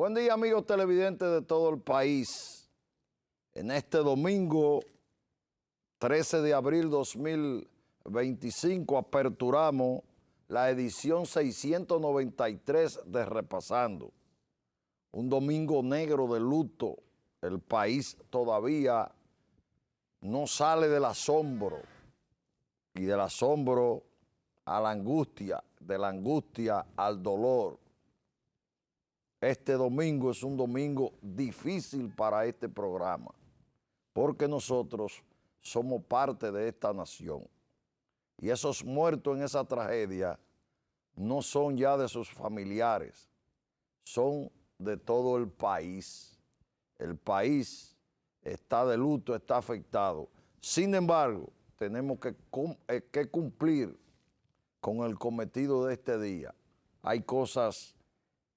Buen día, amigos televidentes de todo el país. En este domingo, 13 de abril 2025, aperturamos la edición 693 de Repasando. Un domingo negro de luto. El país todavía no sale del asombro, y del asombro a la angustia, de la angustia al dolor. Este domingo es un domingo difícil para este programa, porque nosotros somos parte de esta nación. Y esos muertos en esa tragedia no son ya de sus familiares, son de todo el país. El país está de luto, está afectado. Sin embargo, tenemos que cumplir con el cometido de este día. Hay cosas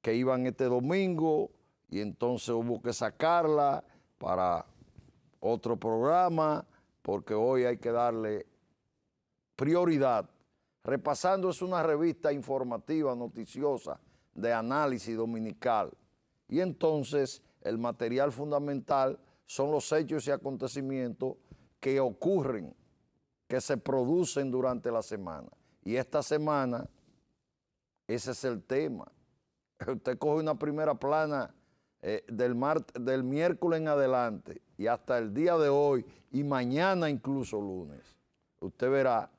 que iban este domingo y entonces hubo que sacarla para otro programa, porque hoy hay que darle prioridad. Repasando es una revista informativa, noticiosa, de análisis dominical. Y entonces el material fundamental son los hechos y acontecimientos que ocurren, que se producen durante la semana. Y esta semana, ese es el tema. Usted coge una primera plana del miércoles en adelante y hasta el día de hoy y mañana incluso lunes, usted verá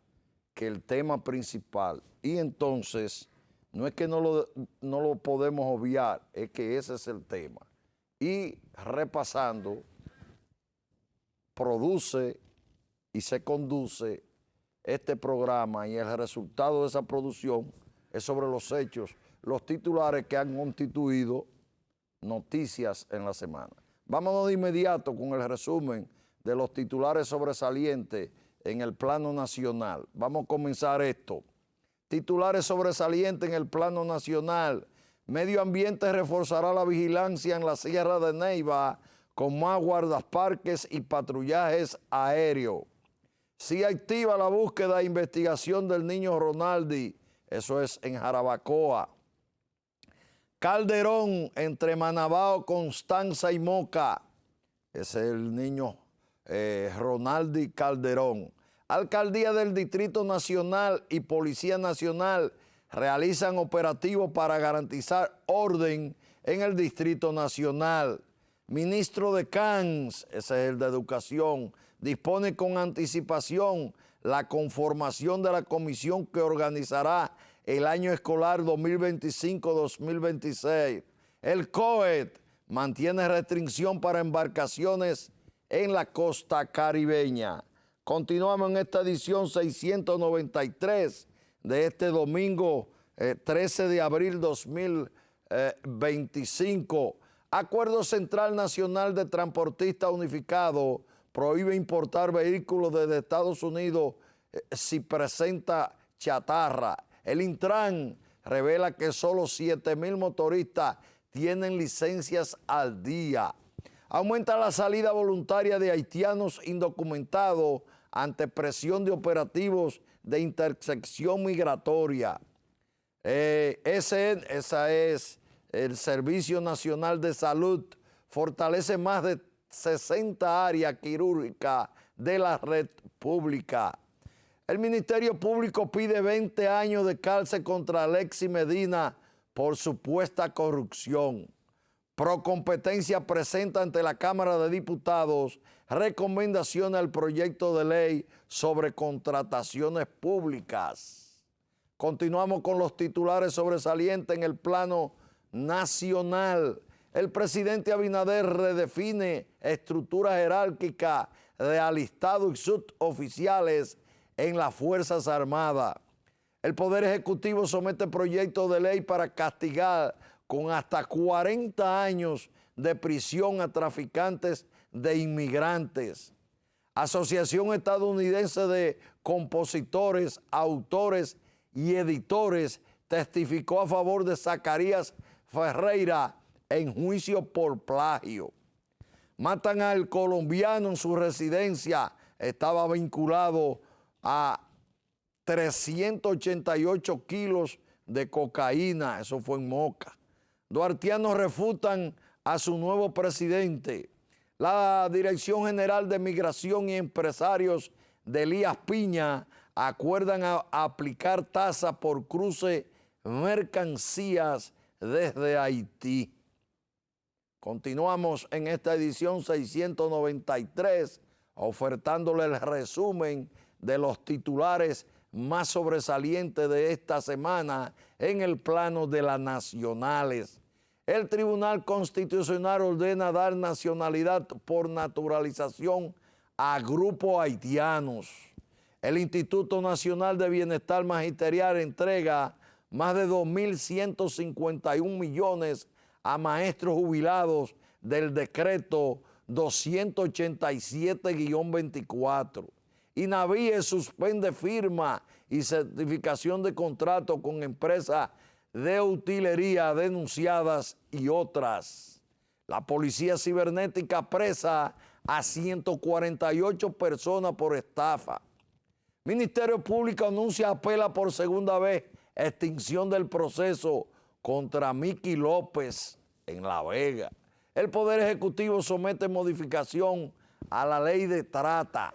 que el tema principal, y entonces no es que no lo podemos obviar, es que ese es el tema. Y repasando, produce y se conduce este programa y el resultado de esa producción es sobre los hechos, los titulares que han constituido noticias en la semana. Vámonos de inmediato con el resumen de los titulares sobresalientes en el plano nacional. Vamos a comenzar esto. Titulares sobresalientes en el plano nacional. Medio Ambiente reforzará la vigilancia en la Sierra de Neiva con más guardaparques y patrullajes aéreos. Sí activa la búsqueda e investigación del niño Ronaldi, eso es en Jarabacoa. Calderón entre Manabao, Constanza y Moca, ese es el niño Ronaldi Calderón. Alcaldía del Distrito Nacional y Policía Nacional realizan operativos para garantizar orden en el Distrito Nacional. Ministro de CANS, ese es el de Educación, dispone con anticipación la conformación de la comisión que organizará el año escolar 2025-2026. El COET mantiene restricción para embarcaciones en la costa caribeña. Continuamos en esta edición 693 de este domingo 13 de abril 2025. Acuerdo Central Nacional de Transportistas Unificado prohíbe importar vehículos desde Estados Unidos si presenta chatarra. El Intran revela que solo 7,000 motoristas tienen licencias al día. Aumenta la salida voluntaria de haitianos indocumentados ante presión de operativos de intersección migratoria. Esa es el Servicio Nacional de Salud, fortalece más de 60 áreas quirúrgicas de la red pública. El Ministerio Público pide 20 años de cárcel contra Alexis Medina por supuesta corrupción. Procompetencia presenta ante la Cámara de Diputados recomendaciones al proyecto de ley sobre contrataciones públicas. Continuamos con los titulares sobresalientes en el plano nacional. El presidente Abinader redefine estructura jerárquica de alistado y suboficiales en las Fuerzas Armadas. El Poder Ejecutivo somete proyecto de ley para castigar con hasta 40 años de prisión a traficantes de inmigrantes. Asociación Estadounidense de Compositores, Autores y Editores testificó a favor de Zacarías Ferreira en juicio por plagio. Matan al colombiano en su residencia, estaba vinculado a 388 kilos de cocaína, eso fue en Moca. Duartianos refutan a su nuevo presidente. La Dirección General de Migración y Empresarios de Elías Piña acuerdan a aplicar tasa por cruce mercancías desde Haití. Continuamos en esta edición 693 ofertándole el resumen de los titulares más sobresalientes de esta semana en el plano de las nacionales. El Tribunal Constitucional ordena dar nacionalidad por naturalización a grupos haitianos. El Instituto Nacional de Bienestar Magisterial entrega más de 2.151 millones a maestros jubilados del decreto 287-24. INAVIE suspende firma y certificación de contrato con empresas de utilería denunciadas y otras. La Policía Cibernética apresa a 148 personas por estafa. Ministerio Público anuncia apela por segunda vez extinción del proceso contra Miki López en La Vega. El Poder Ejecutivo somete modificación a la ley de trata.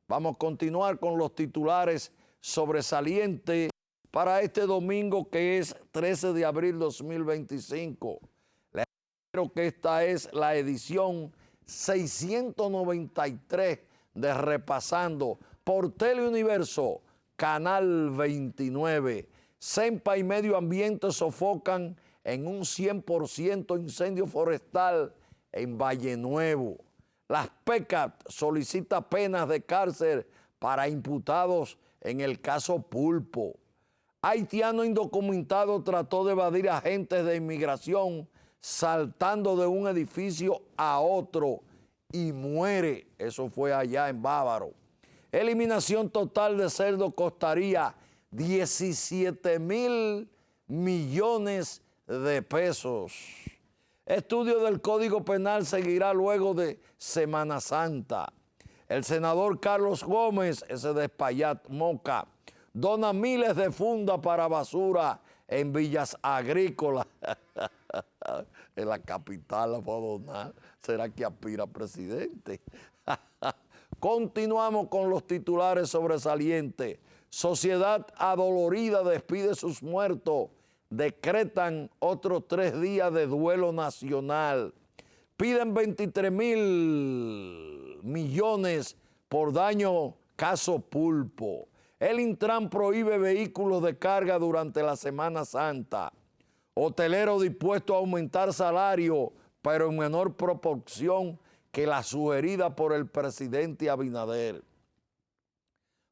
Vamos a continuar con los titulares sobresalientes para este domingo que es 13 de abril 2025. Creo que esta es la edición 693 de Repasando por Teleuniverso, Canal 29. CENPA y Medio Ambiente sofocan en un 100% incendio forestal en Valle Nuevo. Las PECAT solicita penas de cárcel para imputados en el caso Pulpo. Haitiano indocumentado trató de evadir agentes de inmigración saltando de un edificio a otro y muere. Eso fue allá en Bávaro. Eliminación total de cerdo costaría 17,000 millones de pesos. Estudio del Código Penal seguirá luego de Semana Santa. El senador Carlos Gómez, ese de Espaillat, Moca, dona miles de fundas para basura en villas agrícolas. En la capital la va a donar. ¿Será que aspira a presidente? Continuamos con los titulares sobresalientes. Sociedad adolorida despide sus muertos. Decretan otros 3 días de duelo nacional. Piden 23,000 millones por daño caso Pulpo. El Intran prohíbe vehículos de carga durante la Semana Santa. Hotelero dispuesto a aumentar salario, pero en menor proporción que la sugerida por el presidente Abinader.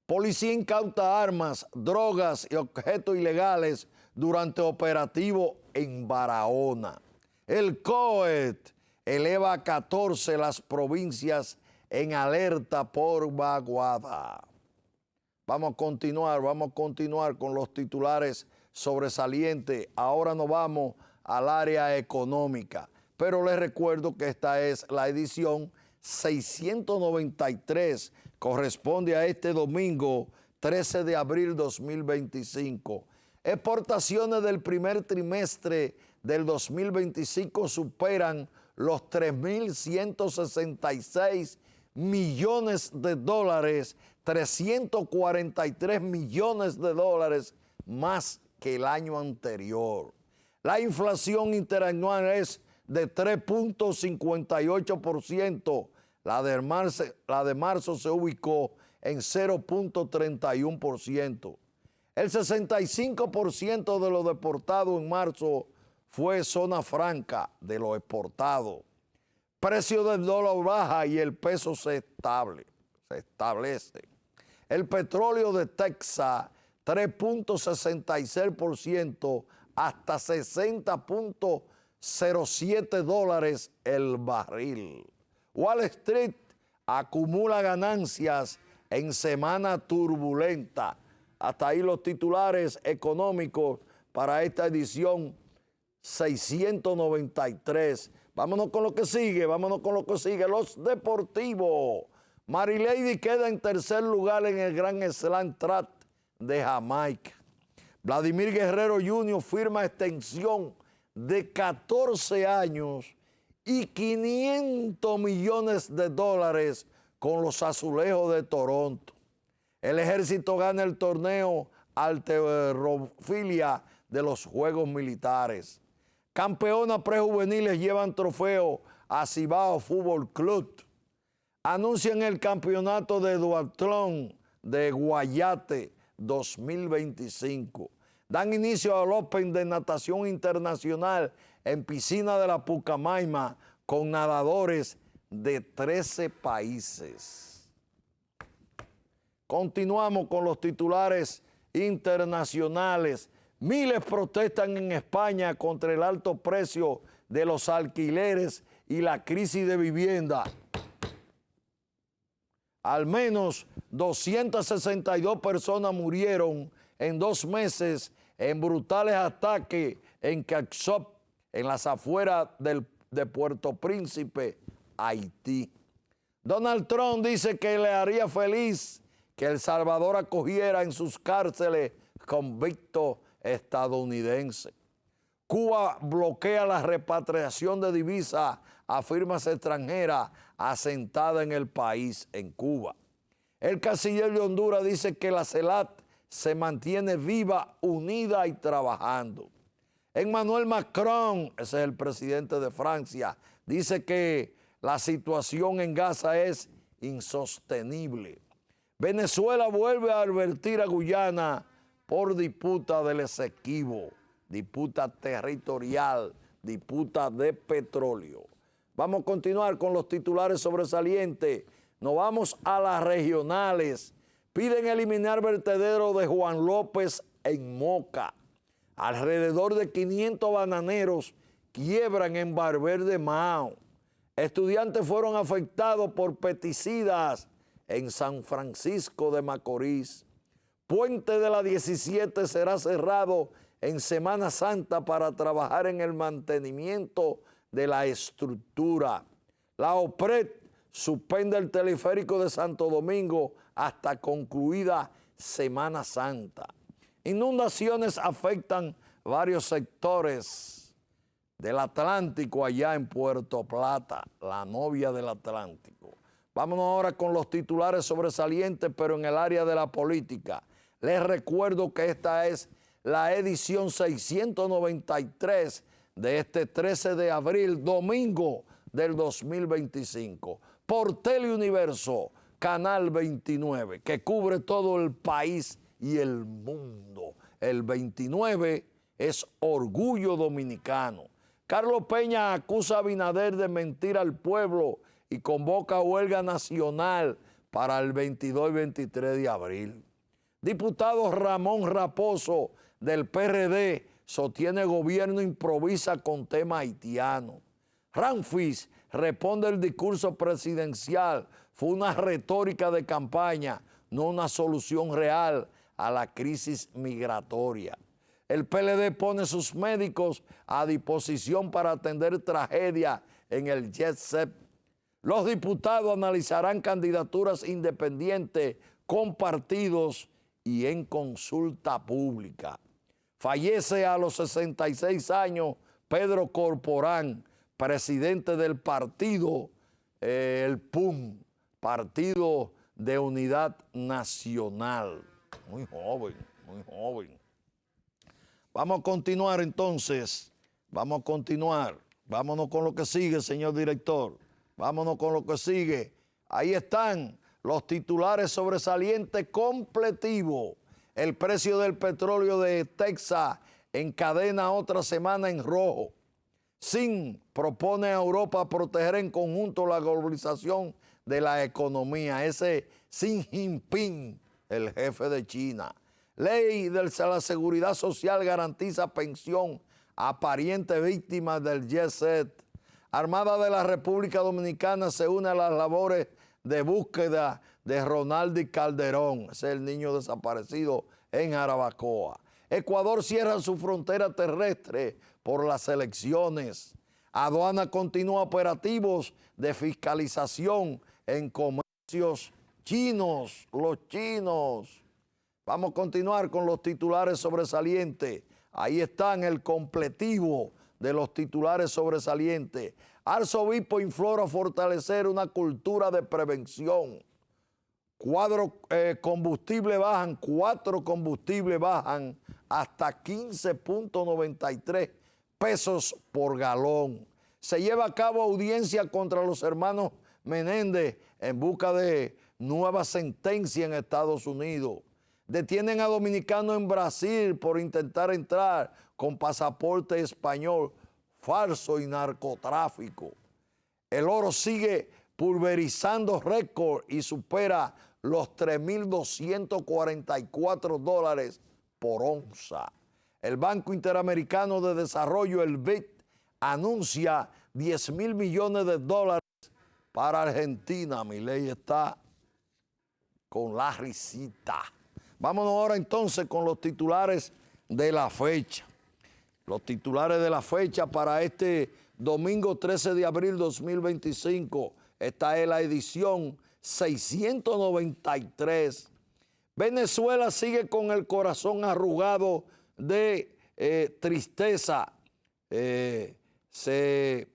Policía incauta armas, drogas y objetos ilegales durante operativo en Barahona. El COET eleva a 14 las provincias en alerta por vaguada. Vamos a continuar con los titulares sobresalientes. Ahora nos vamos al área económica, pero les recuerdo que esta es la edición 693, corresponde a este domingo 13 de abril 2025. Exportaciones del primer trimestre del 2025 superan los 3,166 millones de dólares, 343 millones de dólares más que el año anterior. La inflación interanual es de 3,58%. La de marzo se ubicó en 0,31%. El 65% de lo deportado en marzo fue zona franca de lo exportado. Precio del dólar baja y el peso se establece. El petróleo de Texas, 3,66% hasta 60,07 dólares el barril. Wall Street acumula ganancias en semana turbulenta. Hasta ahí los titulares económicos para esta edición 693. Vámonos con lo que sigue, los deportivos. Marilady queda en tercer lugar en el Grand Slam Track de Jamaica. Vladimir Guerrero Jr. firma extensión de 14 años y 500 millones de dólares con los Azulejos de Toronto. El Ejército gana el torneo Halterofilia de los Juegos Militares. Campeonas prejuveniles llevan trofeo a Cibao Fútbol Club. Anuncian el campeonato de duatlón de Guayate 2025. Dan inicio al Open de Natación Internacional en piscina de la Pucamaima con nadadores de 13 países. Continuamos con los titulares internacionales. Miles protestan en España contra el alto precio de los alquileres y la crisis de vivienda. Al menos 262 personas murieron en 2 meses en brutales ataques en Caxop, en las afueras de Puerto Príncipe, Haití. Donald Trump dice que le haría feliz que El Salvador acogiera en sus cárceles convictos estadounidenses. Cuba bloquea la repatriación de divisas a firmas extranjeras asentadas en el país, en Cuba. El canciller de Honduras dice que la CELAC se mantiene viva, unida y trabajando. Emmanuel Macron, ese es el presidente de Francia, dice que la situación en Gaza es insostenible. Venezuela vuelve a advertir a Guyana por disputa del Esequibo, disputa territorial, disputa de petróleo. Vamos a continuar con los titulares sobresalientes. Nos vamos a las regionales. Piden eliminar vertedero de Juan López en Moca. Alrededor de 500 bananeros quiebran en Barber de Mao. Estudiantes fueron afectados por pesticidas en San Francisco de Macorís. Puente de la 17 será cerrado en Semana Santa para trabajar en el mantenimiento de la estructura. La OPRED suspende el teleférico de Santo Domingo hasta concluida Semana Santa. Inundaciones afectan varios sectores del Atlántico allá en Puerto Plata, la novia del Atlántico. Vámonos ahora con los titulares sobresalientes, pero en el área de la política. Les recuerdo que esta es la edición 693 de este 13 de abril, domingo del 2025, por Teleuniverso, Canal 29, que cubre todo el país y el mundo. El 29 es Orgullo Dominicano. Carlos Peña acusa a Abinader de mentir al pueblo y convoca huelga nacional para el 22 y 23 de abril. Diputado Ramón Raposo del PRD sostiene gobierno improvisa con tema haitiano. Ramfis responde el discurso presidencial. Fue una retórica de campaña, no una solución real a la crisis migratoria. El PLD pone sus médicos a disposición para atender tragedias en el Jet Set. Los diputados analizarán candidaturas independientes con partidos y en consulta pública. Fallece a los 66 años Pedro Corporán, presidente del partido, el PUN, Partido de Unidad Nacional. Muy joven, muy joven. Vamos a continuar entonces, vamos a continuar. Vámonos con lo que sigue, señor director. Vámonos con lo que sigue. Ahí están los titulares sobresalientes completivos. El precio del petróleo de Texas encadena otra semana en rojo. Sin propone a Europa proteger en conjunto la globalización de la economía. Ese Xi Jinping, el jefe de China. Ley de la Seguridad Social garantiza pensión a parientes víctimas del Jet Set. Armada de la República Dominicana se une a las labores de búsqueda de Ronaldo Calderón, ese es el niño desaparecido en Jarabacoa. Ecuador cierra su frontera terrestre por las elecciones. Aduana continúa operativos de fiscalización en comercios chinos, los chinos. Vamos a continuar con los titulares sobresalientes. Ahí están el completivo de los titulares sobresalientes. Arzobispo implora fortalecer una cultura de prevención. Cuatro combustibles bajan hasta 15.93 pesos por galón. Se lleva a cabo audiencia contra los hermanos Menéndez en busca de nueva sentencia en Estados Unidos. Detienen a dominicanos en Brasil por intentar entrar con pasaporte español falso y narcotráfico. El oro sigue pulverizando récord y supera los $3.244 por onza. El Banco Interamericano de Desarrollo, el BID, anuncia $10.000 millones para Argentina. Milei está con la risita. Vámonos ahora entonces con los titulares de la fecha. Los titulares de la fecha para este domingo 13 de abril 2025. Esta es la edición 693. Venezuela sigue con el corazón arrugado de tristeza. Se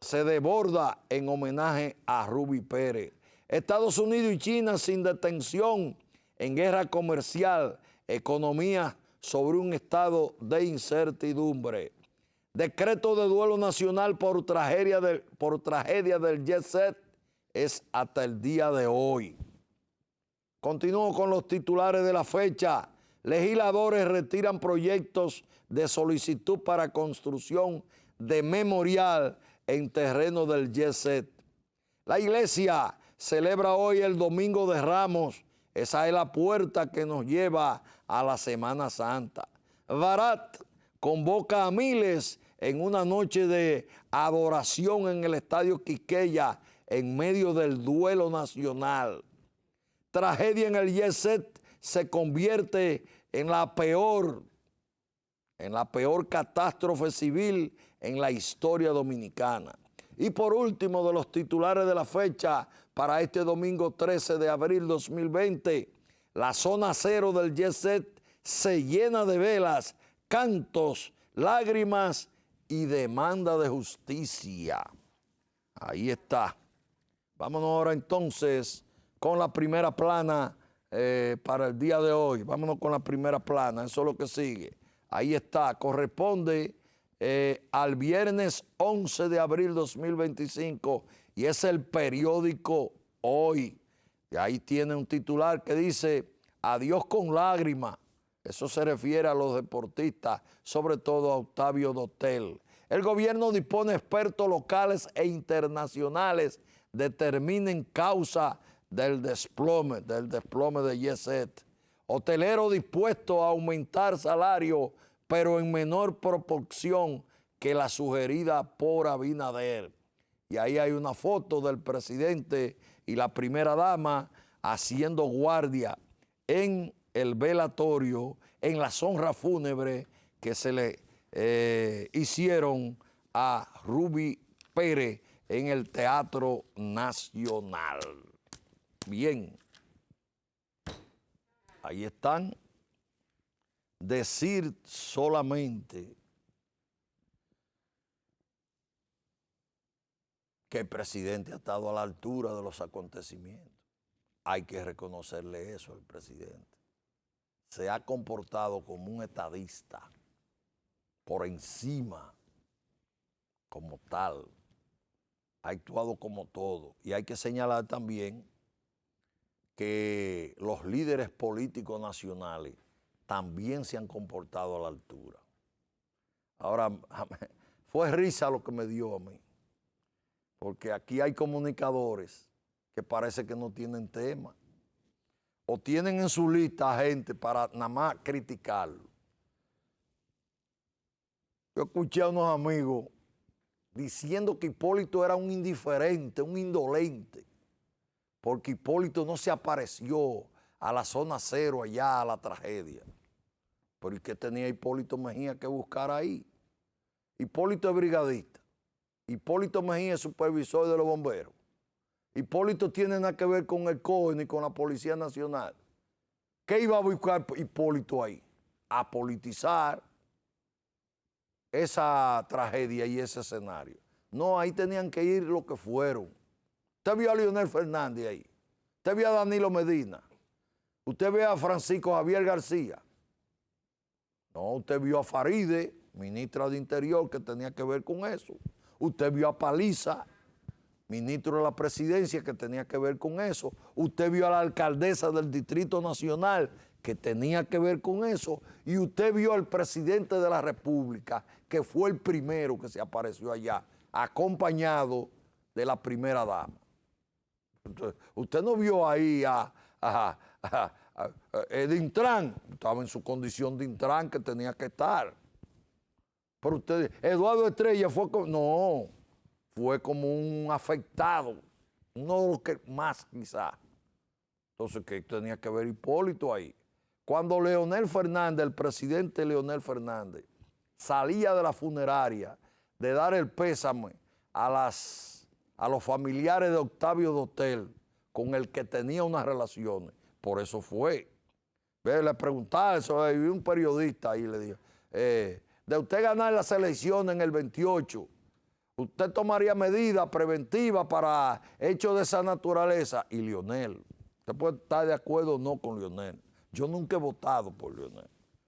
desborda en homenaje a Ruby Pérez. Estados Unidos y China sin detención en guerra comercial, economías sobre un estado de incertidumbre. Decreto de duelo nacional por tragedia del Jet Set es hasta el día de hoy. Continúo con los titulares de la fecha. Legisladores retiran proyectos de solicitud para construcción de memorial en terreno del Jet Set. La iglesia celebra hoy el Domingo de Ramos. Esa es la puerta que nos lleva a la Semana Santa. Barat convoca a miles en una noche de adoración en el Estadio Quisqueya en medio del duelo nacional. Tragedia en el Jet Set se convierte en la peor catástrofe civil en la historia dominicana. Y por último, de los titulares de la fecha para este domingo 13 de abril 2020, la zona cero del Jet Set se llena de velas, cantos, lágrimas y demanda de justicia. Ahí está. Vámonos ahora entonces con la primera plana para el día de hoy. Vámonos con la primera plana, eso es lo que sigue. Ahí está, corresponde al viernes 11 de abril 2025 y es el periódico Hoy. Y ahí tiene un titular que dice, adiós con lágrimas. Eso se refiere a los deportistas, sobre todo a Octavio Dotel. El gobierno dispone expertos locales e internacionales determinen causa del desplome de Jet Set. Hotelero dispuesto a aumentar salario, pero en menor proporción que la sugerida por Abinader. Y ahí hay una foto del presidente y la primera dama haciendo guardia en el velatorio, en las honras fúnebres que se le hicieron a Ruby Pérez en el Teatro Nacional. Bien, ahí están. Decir solamente que el presidente ha estado a la altura de los acontecimientos. Hay que reconocerle eso al presidente. Se ha comportado como un estadista, por encima, como tal. Ha actuado como todo. Y hay que señalar también que los líderes políticos nacionales también se han comportado a la altura. Ahora, fue risa lo que me dio a mí, porque aquí hay comunicadores que parece que no tienen tema, o tienen en su lista gente para nada más criticarlo. Yo escuché a unos amigos diciendo que Hipólito era un indiferente, un indolente, porque Hipólito no se apareció a la zona cero allá, a la tragedia. Pero ¿y qué tenía Hipólito Mejía que buscar ahí? Hipólito es brigadista. Hipólito Mejía es supervisor de los bomberos. Hipólito tiene nada que ver con el COE ni con la Policía Nacional. ¿Qué iba a buscar Hipólito ahí? A politizar esa tragedia y ese escenario. No, ahí tenían que ir los que fueron. Usted vio a Leonel Fernández ahí. Usted vio a Danilo Medina. Usted vio a Francisco Javier García. No, usted vio a Faride, ministra de Interior, que tenía que ver con eso. Usted vio a Paliza, ministro de la Presidencia, que tenía que ver con eso. Usted vio a la alcaldesa del Distrito Nacional, que tenía que ver con eso. Y usted vio al presidente de la República, que fue el primero que se apareció allá, acompañado de la primera dama. Entonces, usted no vio ahí a Intran, estaba en su condición de Intran que tenía que estar. Pero usted, Eduardo Estrella fue como un afectado, uno de los que más quizás. Entonces, ¿qué tenía que ver Hipólito ahí? Cuando Leonel Fernández, el presidente Leonel Fernández, salía de la funeraria de dar el pésame a los familiares de Octavio Dotel, con el que tenía unas relaciones, por eso fue. Le preguntaba eso, y un periodista ahí le dijo, de usted ganar las elecciones en el 28, ¿usted tomaría medidas preventivas para hechos de esa naturaleza? Y Leonel, usted puede estar de acuerdo o no con Leonel, yo nunca he votado por Leonel,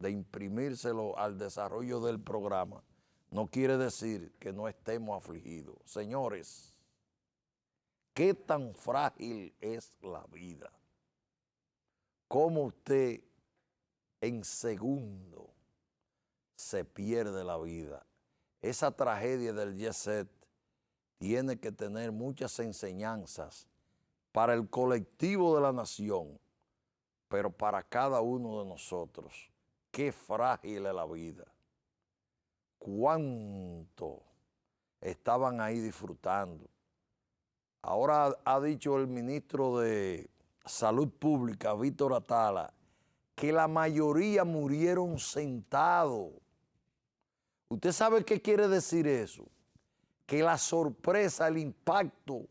de imprimírselo al desarrollo del programa, no quiere decir que no estemos afligidos. Señores, ¿qué tan frágil es la vida? ¿Cómo usted en segundo se pierde la vida? Esa tragedia del jet set tiene que tener muchas enseñanzas para el colectivo de la nación, pero para cada uno de nosotros. Qué frágil es la vida. Cuánto estaban ahí disfrutando. Ahora ha dicho el ministro de Salud Pública, Víctor Atala, que la mayoría murieron sentados. ¿Usted sabe qué quiere decir eso? Que la sorpresa, el impacto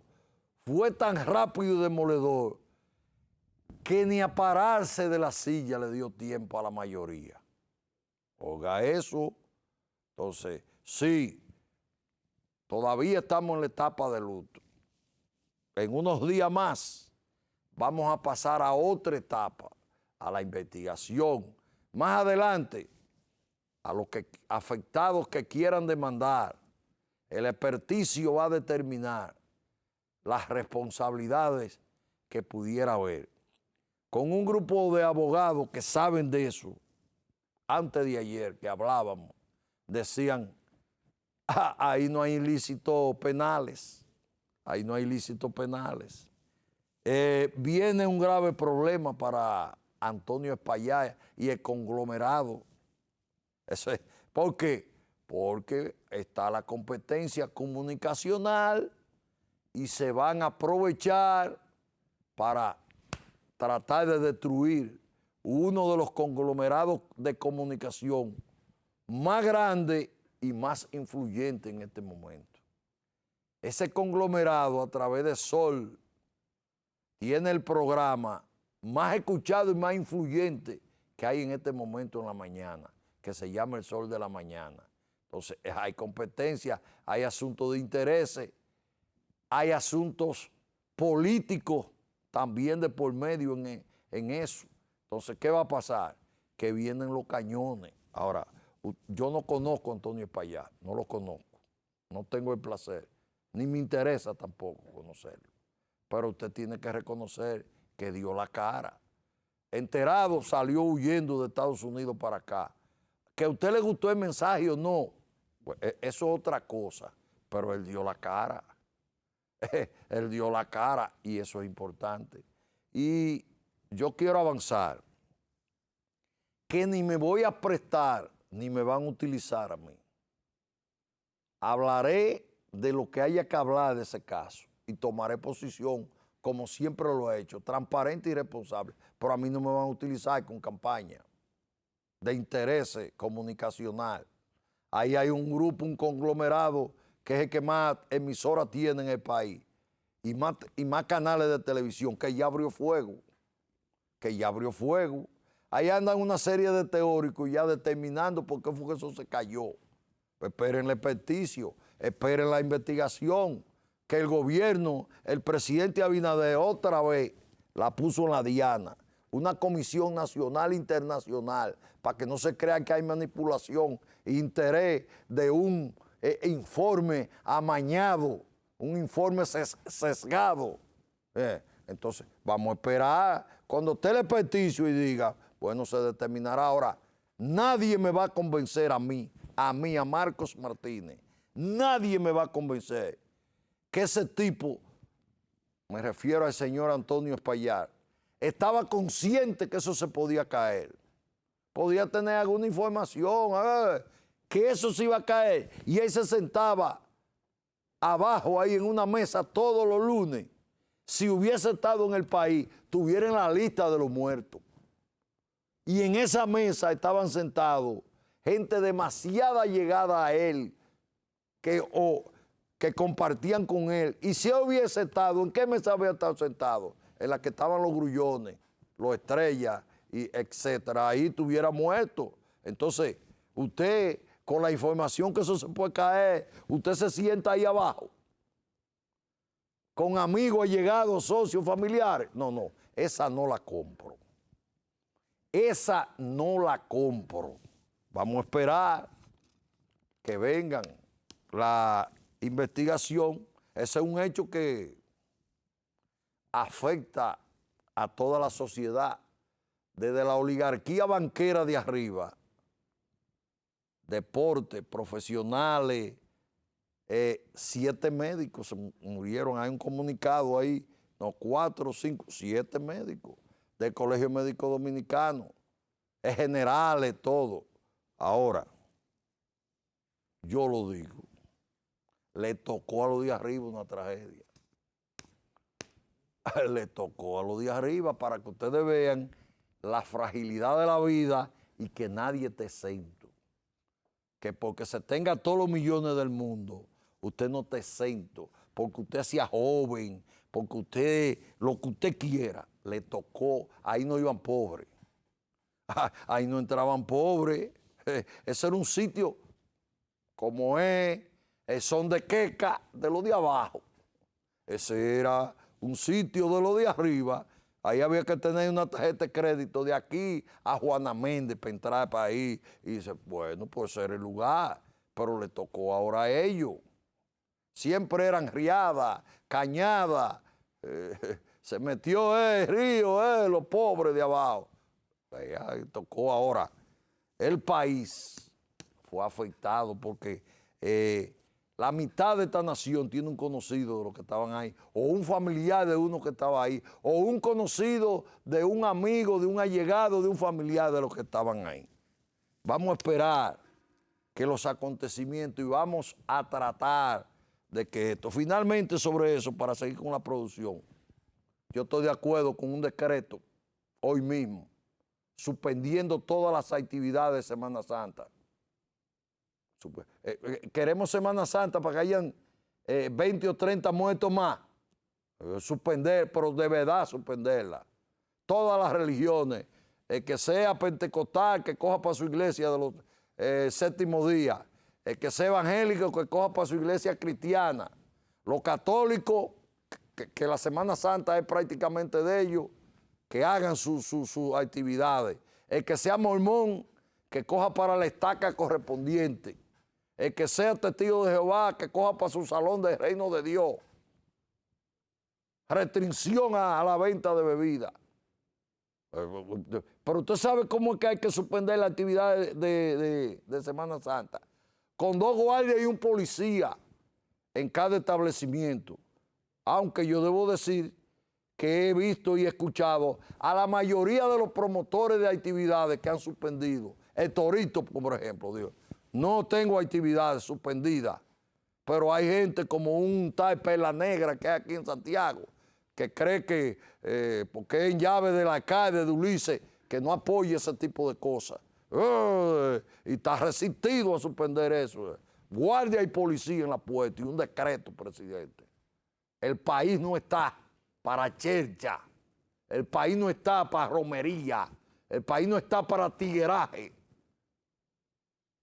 fue tan rápido y demoledor que ni a pararse de la silla le dio tiempo a la mayoría. Oiga eso. Entonces, sí, todavía estamos en la etapa de luto. En unos días más vamos a pasar a otra etapa, a la investigación. Más adelante, a los afectados que quieran demandar, el experticio va a determinar las responsabilidades que pudiera haber. Con un grupo de abogados que saben de eso, antes de ayer que hablábamos, decían, ahí no hay ilícitos penales, ahí no hay ilícitos penales. Viene un grave problema para Antonio Espaillat y el conglomerado. Eso es. ¿Por qué? Porque está la competencia comunicacional y se van a aprovechar para tratar de destruir uno de los conglomerados de comunicación más grande y más influyente en este momento. Ese conglomerado, a través de Sol, tiene el programa más escuchado y más influyente que hay en este momento en la mañana, que se llama El Sol de la Mañana. Entonces, hay competencia, hay asuntos de intereses, hay asuntos políticos también de por medio en eso. Entonces, ¿qué va a pasar? Que vienen los cañones. Ahora, yo no conozco a Antonio Espaillat, no lo conozco, no tengo el placer, ni me interesa tampoco conocerlo. Pero usted tiene que reconocer que dio la cara. Enterado, salió huyendo de Estados Unidos para acá. Que a usted le gustó el mensaje o no, pues eso es otra cosa, pero él dio la cara. Él dio la cara y eso es importante. Y yo quiero avanzar, que ni me voy a prestar, ni me van a utilizar a mí. Hablaré de lo que haya que hablar de ese caso y tomaré posición como siempre lo he hecho, transparente y responsable, pero a mí no me van a utilizar con campaña de interés comunicacional. Ahí hay un grupo, un conglomerado que es el que más emisoras tiene en el país y más canales de televisión, que ya abrió fuego, Ahí andan una serie de teóricos ya determinando por qué fue que eso se cayó. Pues esperen el experticio, esperen la investigación, que el gobierno, el presidente Abinader otra vez la puso en la diana. Una comisión nacional e internacional para que no se crea que hay manipulación e interés de un informe amañado, un informe sesgado. Entonces, vamos a esperar cuando esté el experticio y diga, bueno, se determinará. Ahora, nadie me va a convencer a mí, a Marcos Martínez, nadie me va a convencer que ese tipo, me refiero al señor Antonio Espaillat, estaba consciente que eso se podía caer. Podía tener alguna información, que eso se iba a caer. Y él se sentaba abajo ahí en una mesa todos los lunes. Si hubiese estado en el país, tuviera en la lista de los muertos. Y en esa mesa estaban sentados gente demasiada llegada a él, que compartían con él. Y si él hubiese estado, ¿en qué mesa había estado sentado? En la que estaban los grullones, los estrellas, y etcétera. Ahí estuviera muerto. Entonces, usted, con la información que eso se puede caer, usted se sienta ahí abajo, con amigos, allegados, socios, familiares. No, esa no la compro. Esa no la compro. Vamos a esperar que vengan la investigación. Ese es un hecho que afecta a toda la sociedad, desde la oligarquía banquera de arriba, deportes, profesionales, 7 médicos se murieron. Hay un comunicado ahí, no, 4, 5, 7 médicos del Colegio Médico Dominicano, generales, todo. Ahora, yo lo digo, le tocó a los de arriba una tragedia. Le tocó a los de arriba para que ustedes vean la fragilidad de la vida y que nadie esté exento. Que porque se tenga todos los millones del mundo, usted no esté exento, porque usted sea joven, porque usted, lo que usted quiera, le tocó. Ahí no iban pobres, ahí no entraban pobres. Ese era un sitio como es, son de queca de los de abajo. Ese era un sitio de los de arriba. Ahí había que tener una tarjeta de crédito de aquí a Juana Méndez para entrar al país. Y dice, bueno, pues era el lugar, pero le tocó ahora a ellos. Siempre eran riadas, cañadas. Se metió el río, los pobres de abajo. Ahí tocó ahora. El país fue afectado porque la mitad de esta nación tiene un conocido de los que estaban ahí, o un familiar de uno que estaba ahí, o un conocido de un amigo, de un allegado, de un familiar de los que estaban ahí. Vamos a esperar que los acontecimientos y vamos a tratar de que esto, finalmente sobre eso, para seguir con la producción, yo estoy de acuerdo con un decreto hoy mismo, suspendiendo todas las actividades de Semana Santa. Queremos Semana Santa para que hayan 20 o 30 muertos más. Suspender, pero de verdad suspenderla. Todas las religiones, el que sea pentecostal, que coja para su iglesia de los séptimos días. El que sea evangélico, que coja para su iglesia cristiana. Los católicos, que la Semana Santa es prácticamente de ellos, que hagan sus actividades. El que sea mormón, que coja para la estaca correspondiente. El que sea testigo de Jehová, que coja para su salón del reino de Dios. Restricción a la venta de bebida. Pero usted sabe cómo es que hay que suspender la actividad de Semana Santa. Con 2 guardias y un policía en cada establecimiento. Aunque yo debo decir que he visto y escuchado a la mayoría de los promotores de actividades que han suspendido. El Torito, por ejemplo, digo, no tengo actividades suspendidas, pero hay gente como un tal Perla Negra que hay aquí en Santiago, que cree que, porque es en llave del alcalde de Ulises, que no apoya ese tipo de cosas. Y está resistido a suspender eso. Guardia y policía en la puerta y un decreto, presidente. El país no está para chercha, el país no está para romería, el país no está para tigueraje.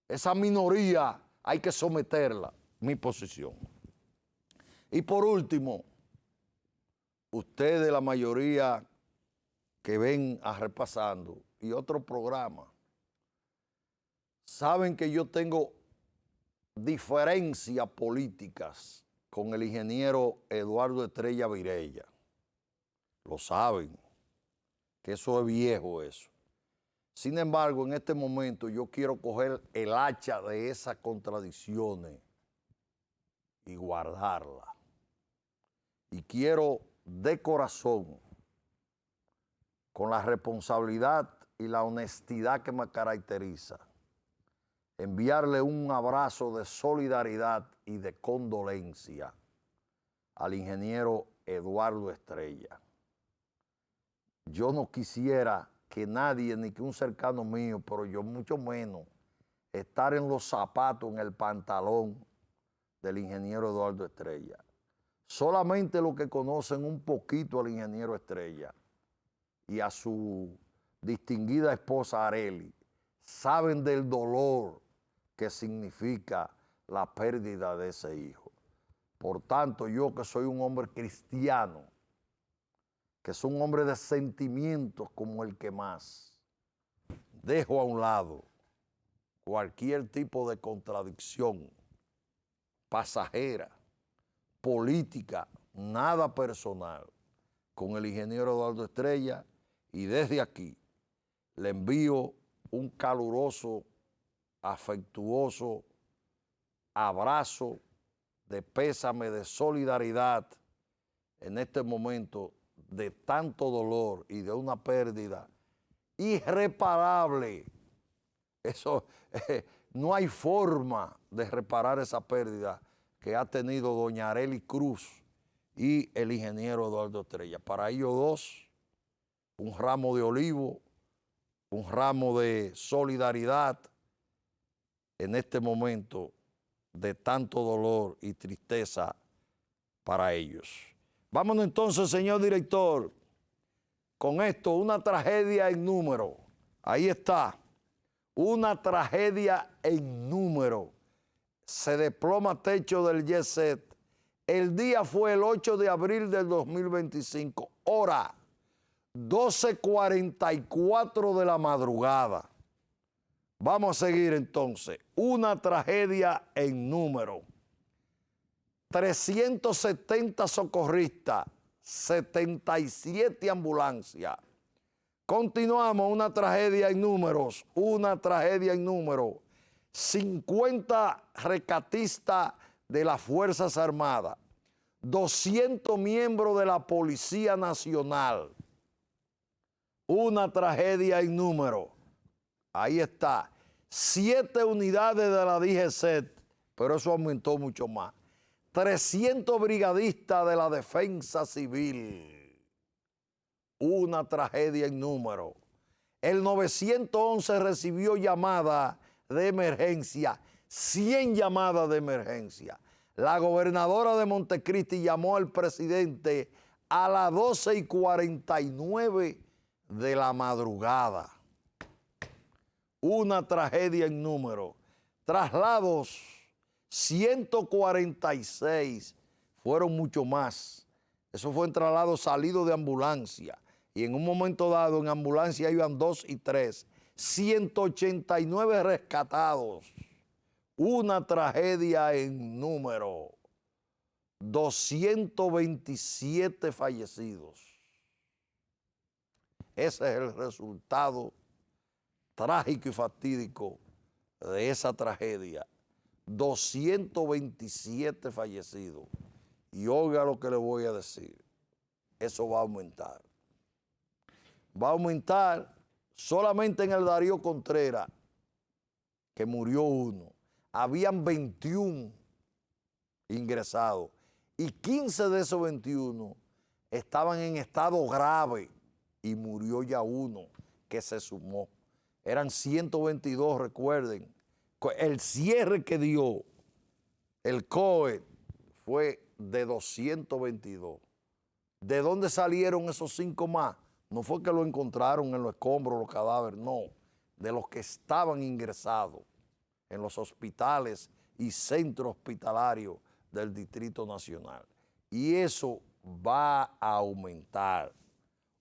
Esa minoría hay que someterla, mi posición. Y por último, ustedes, la mayoría que ven a Repasando y otros programas, saben que yo tengo diferencias políticas con el ingeniero Eduardo Estrella Virella. Lo saben, que eso es viejo eso. Sin embargo, en este momento yo quiero coger el hacha de esas contradicciones y guardarla. Y quiero de corazón, con la responsabilidad y la honestidad que me caracteriza, enviarle un abrazo de solidaridad y de condolencia al ingeniero Eduardo Estrella. Yo no quisiera que nadie, ni que un cercano mío, pero yo mucho menos, estar en los zapatos, en el pantalón del ingeniero Eduardo Estrella. Solamente los que conocen un poquito al ingeniero Estrella y a su distinguida esposa Arely saben del dolor que significa la pérdida de ese hijo. Por tanto, yo que soy un hombre cristiano, que soy un hombre de sentimientos como el que más, dejo a un lado cualquier tipo de contradicción pasajera, política, nada personal, con el ingeniero Eduardo Estrella, y desde aquí le envío un caluroso, afectuoso abrazo de pésame, de solidaridad en este momento de tanto dolor y de una pérdida irreparable. Eso, no hay forma de reparar esa pérdida que ha tenido doña Arely Cruz y el ingeniero Eduardo Estrella. Para ellos dos, un ramo de olivo, un ramo de solidaridad en este momento de tanto dolor y tristeza para ellos. Vámonos entonces, señor director, con esto, una tragedia en número. Ahí está, una tragedia en número. Se desploma techo del Jet Set. El día fue el 8 de abril del 2025, hora 12:44 de la madrugada. Vamos a seguir entonces. Una tragedia en número. 370 socorristas, 77 ambulancias. Continuamos, una tragedia en números, una tragedia en número. 50 rescatistas de las Fuerzas Armadas, 200 miembros de la Policía Nacional. Una tragedia en número. Ahí está, 7 unidades de la DGCET, pero eso aumentó mucho más. 300 brigadistas de la Defensa Civil. Una tragedia en número. El 911 recibió llamadas de emergencia, 100 llamadas de emergencia. La gobernadora de Montecristi llamó al presidente a las 12:49 de la madrugada. Una tragedia en número. Traslados, 146, fueron mucho más. Eso fue en traslado salido de ambulancia. Y en un momento dado en ambulancia iban 2 y 3. 189 rescatados. Una tragedia en número. 227 fallecidos. Ese es el resultado trágico y fatídico de esa tragedia. 227 fallecidos. Y oiga lo que le voy a decir. Eso va a aumentar. Va a aumentar solamente en el Darío Contreras, que murió uno. Habían 21 ingresados y 15 de esos 21 estaban en estado grave y murió ya uno que se sumó. Eran 122, recuerden. El cierre que dio el COE fue de 222. ¿De dónde salieron esos 5 más? No fue que lo encontraron en los escombros, los cadáveres, no. De los que estaban ingresados en los hospitales y centros hospitalarios del Distrito Nacional. Y eso va a aumentar.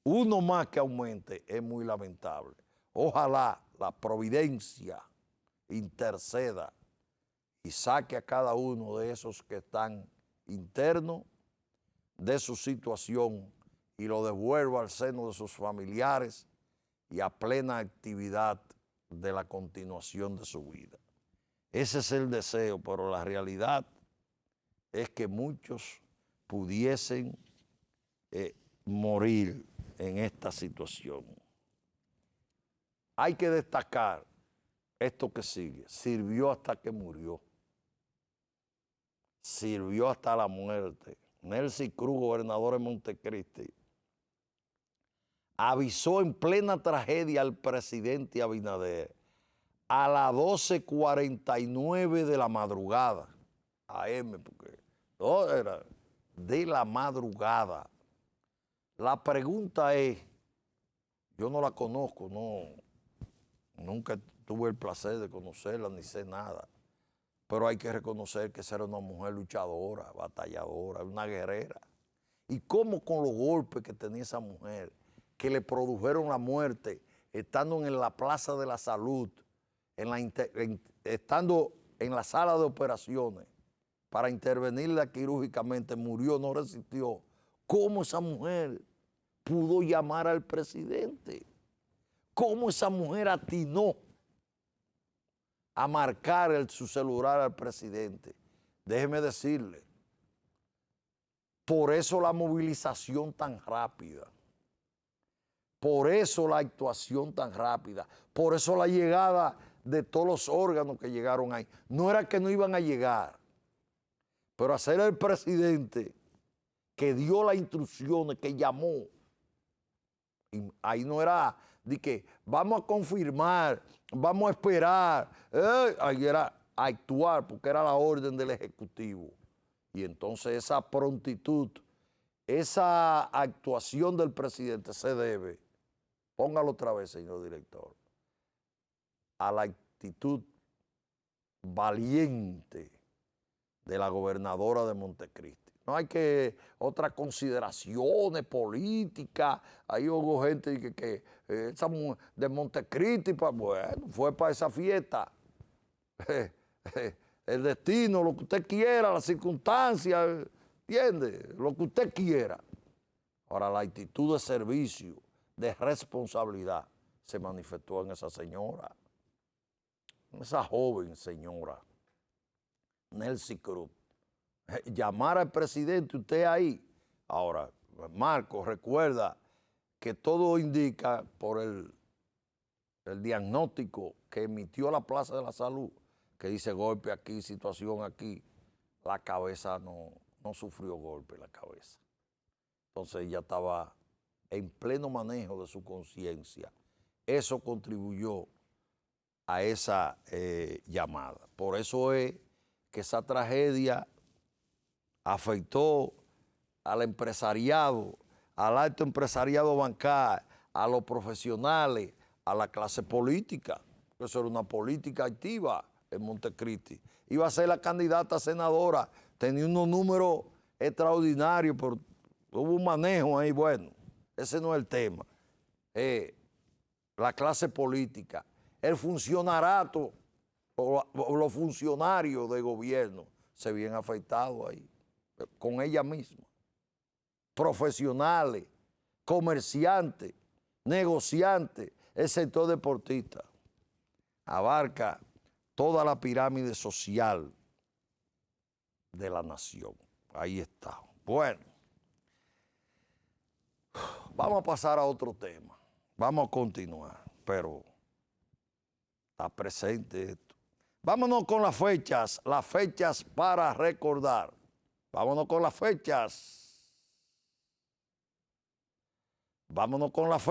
Uno más que aumente es muy lamentable. Ojalá la providencia interceda y saque a cada uno de esos que están internos de su situación y lo devuelva al seno de sus familiares y a plena actividad de la continuación de su vida. Ese es el deseo, pero la realidad es que muchos pudiesen morir en esta situación. Hay que destacar esto que sigue. Sirvió hasta que murió. Sirvió hasta la muerte. Nelcy Cruz, gobernador de Montecristi, avisó en plena tragedia al presidente Abinader a las 12:49 de la madrugada, AM, porque no era de la madrugada. La pregunta es, yo no la conozco, nunca tuve el placer de conocerla ni sé nada, pero hay que reconocer que esa era una mujer luchadora, batalladora, una guerrera. Y cómo con los golpes que tenía esa mujer, que le produjeron la muerte estando en la Plaza de la Salud, estando en la sala de operaciones para intervenirla quirúrgicamente, murió, no resistió. ¿Cómo esa mujer pudo llamar al presidente? ¿Cómo esa mujer atinó a marcar su celular al presidente? Déjeme decirle, por eso la movilización tan rápida, por eso la actuación tan rápida, por eso la llegada de todos los órganos que llegaron ahí. No era que no iban a llegar, pero hacer el presidente que dio las instrucciones, que llamó, y ahí no era de que vamos a confirmar, vamos a esperar, ahí era a actuar porque era la orden del Ejecutivo. Y entonces esa prontitud, esa actuación del presidente se debe, póngalo otra vez, señor director, a la actitud valiente de la gobernadora de Montecristi. No hay que otras consideraciones políticas. Ahí hubo gente que esa mujer de Montecristi, bueno, fue para esa fiesta. El destino, lo que usted quiera, las circunstancias, ¿entiende? Lo que usted quiera. Ahora, la actitud de servicio, de responsabilidad, se manifestó en esa señora, en esa joven señora, Nelcy Cruz. Llamar al presidente, usted ahí. Ahora, Marcos, recuerda que todo indica por el diagnóstico que emitió la Plaza de la Salud, que dice golpe aquí, situación aquí, la cabeza no sufrió golpe, la cabeza. Entonces ella estaba en pleno manejo de su conciencia. Eso contribuyó a esa llamada. Por eso es que esa tragedia afectó al empresariado, al alto empresariado bancario, a los profesionales, a la clase política. Eso era una política activa en Montecristi. Iba a ser la candidata senadora, tenía unos números extraordinarios, pero hubo un manejo ahí, bueno, ese no es el tema. La clase política, el funcionariato o los funcionarios de gobierno se habían afectado ahí, con ella misma. Profesionales, comerciantes, negociantes, el sector deportista. Abarca toda la pirámide social de la nación. Ahí está. Bueno, vamos a pasar a otro tema. Vamos a continuar, pero está presente esto. Vámonos con las fechas para recordar. Vámonos con las fechas. Vámonos con las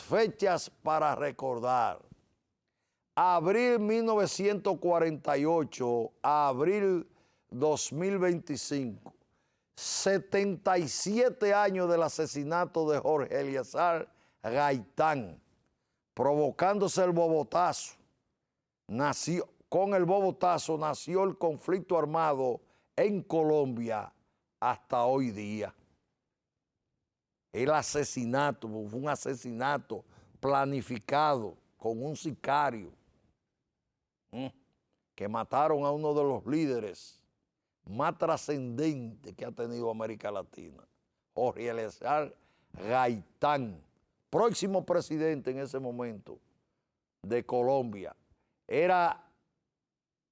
fechas para recordar. Abril 1948 a abril 2025. 77 años del asesinato de Jorge Eliezer Gaitán, provocándose el bobotazo. Con el bobotazo nació el conflicto armado en Colombia hasta hoy día. El asesinato, fue un asesinato planificado con un sicario que mataron a uno de los líderes más trascendentes que ha tenido América Latina, Jorge Eliezer Gaitán, próximo presidente en ese momento de Colombia. Era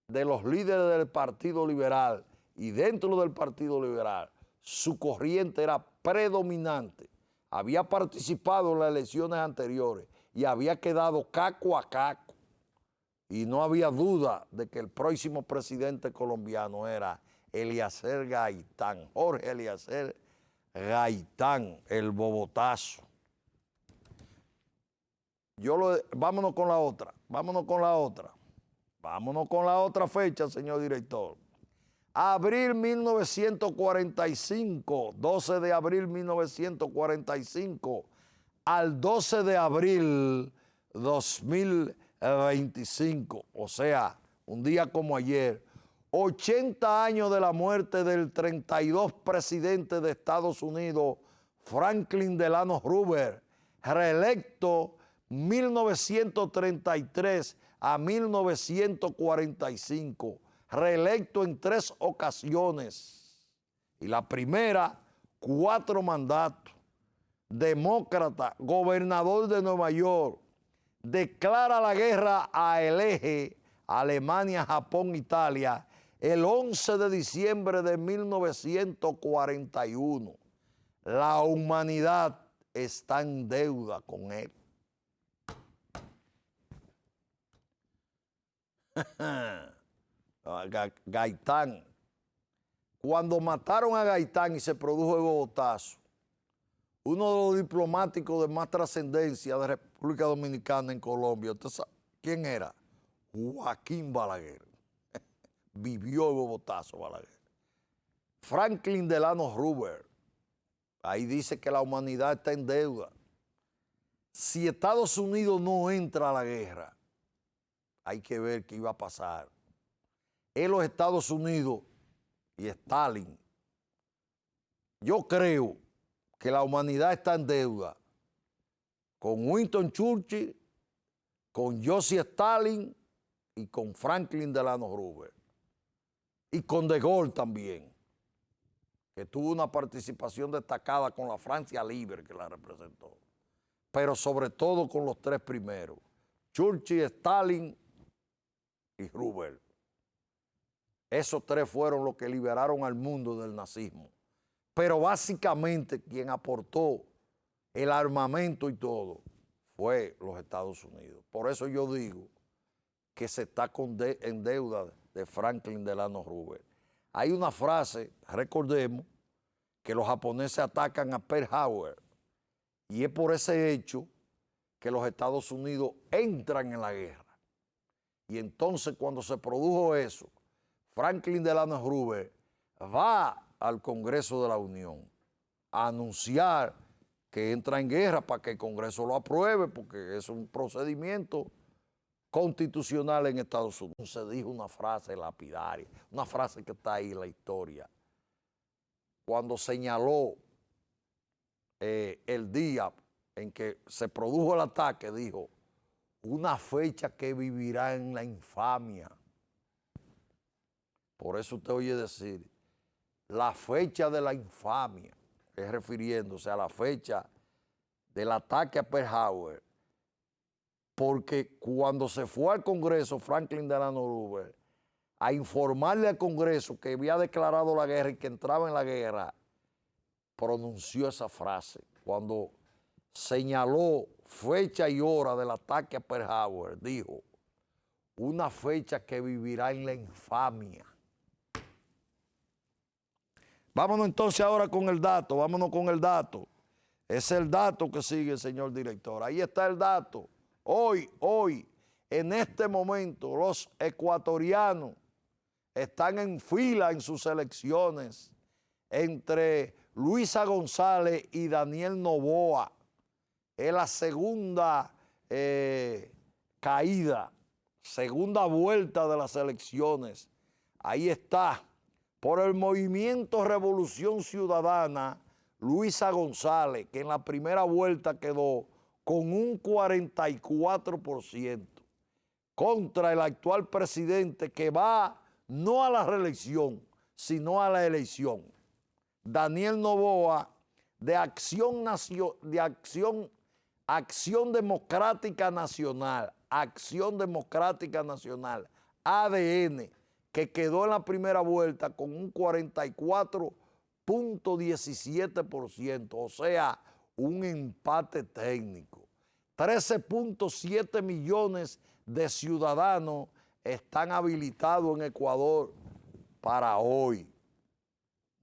de los líderes del Partido Liberal y dentro del Partido Liberal su corriente era predominante. Había participado en las elecciones anteriores y había quedado caco a caco. Y no había duda de que el próximo presidente colombiano era Eliezer Gaitán, Jorge Eliezer Gaitán, el bobotazo. Vámonos con la otra, vámonos con la otra fecha, señor director. Abril 1945, 12 de abril 1945 al 12 de abril 2025, o sea, un día como ayer, 80 años de la muerte del 32 presidente de Estados Unidos, Franklin Delano Roosevelt, reelecto 1933 a 1945, reelecto en 3 ocasiones. Y la primera, 4 mandatos. Demócrata, gobernador de Nueva York, declara la guerra al eje Alemania, Japón, Italia, el 11 de diciembre de 1941. La humanidad está en deuda con él. Gaitán. Cuando mataron a Gaitán y se produjo el Bogotazo, uno de los diplomáticos de más trascendencia de República Dominicana en Colombia, ¿usted sabe quién era? Joaquín Balaguer. Vivió el Bogotazo Balaguer. Franklin Delano Roosevelt. Ahí dice que la humanidad está en deuda. Si Estados Unidos no entra a la guerra, hay que ver qué iba a pasar. En los Estados Unidos y Stalin, yo creo que la humanidad está en deuda con Winston Churchill, con Joseph Stalin y con Franklin Delano Roosevelt. Y con De Gaulle también, que tuvo una participación destacada con la Francia libre que la representó. Pero sobre todo con los 3 primeros, Churchill, Stalin y Roosevelt. Esos 3 fueron los que liberaron al mundo del nazismo. Pero básicamente quien aportó el armamento y todo fue los Estados Unidos. Por eso yo digo que se está en deuda de Franklin Delano Roosevelt. Hay una frase, recordemos, que los japoneses atacan a Pearl Harbor y es por ese hecho que los Estados Unidos entran en la guerra. Y entonces cuando se produjo eso, Franklin Delano Roosevelt va al Congreso de la Unión a anunciar que entra en guerra para que el Congreso lo apruebe, porque es un procedimiento constitucional en Estados Unidos. Se dijo una frase lapidaria, una frase que está ahí en la historia, cuando señaló el día en que se produjo el ataque, dijo, una fecha que vivirá en la infamia. Por eso usted oye decir, la fecha de la infamia, es refiriéndose a la fecha del ataque a Pearl Harbor, porque cuando se fue al Congreso, Franklin Delano Roosevelt, a informarle al Congreso que había declarado la guerra y que entraba en la guerra, pronunció esa frase. Cuando señaló fecha y hora del ataque a Pearl Harbor, dijo, una fecha que vivirá en la infamia. Vámonos entonces ahora con el dato, Es el dato que sigue, señor director. Ahí está el dato. Hoy, en este momento, los ecuatorianos están en fila en sus elecciones entre Luisa González y Daniel Noboa. Es la segunda caída, segunda vuelta de las elecciones. Ahí está. Por el movimiento Revolución Ciudadana, Luisa González, que en la primera vuelta quedó con un 44%, contra el actual presidente que va no a la reelección, sino a la elección. Daniel Noboa, de Acción Democrática Nacional, ADN, que quedó en la primera vuelta con un 44.17%, o sea, un empate técnico. 13.7 millones de ciudadanos están habilitados en Ecuador para hoy.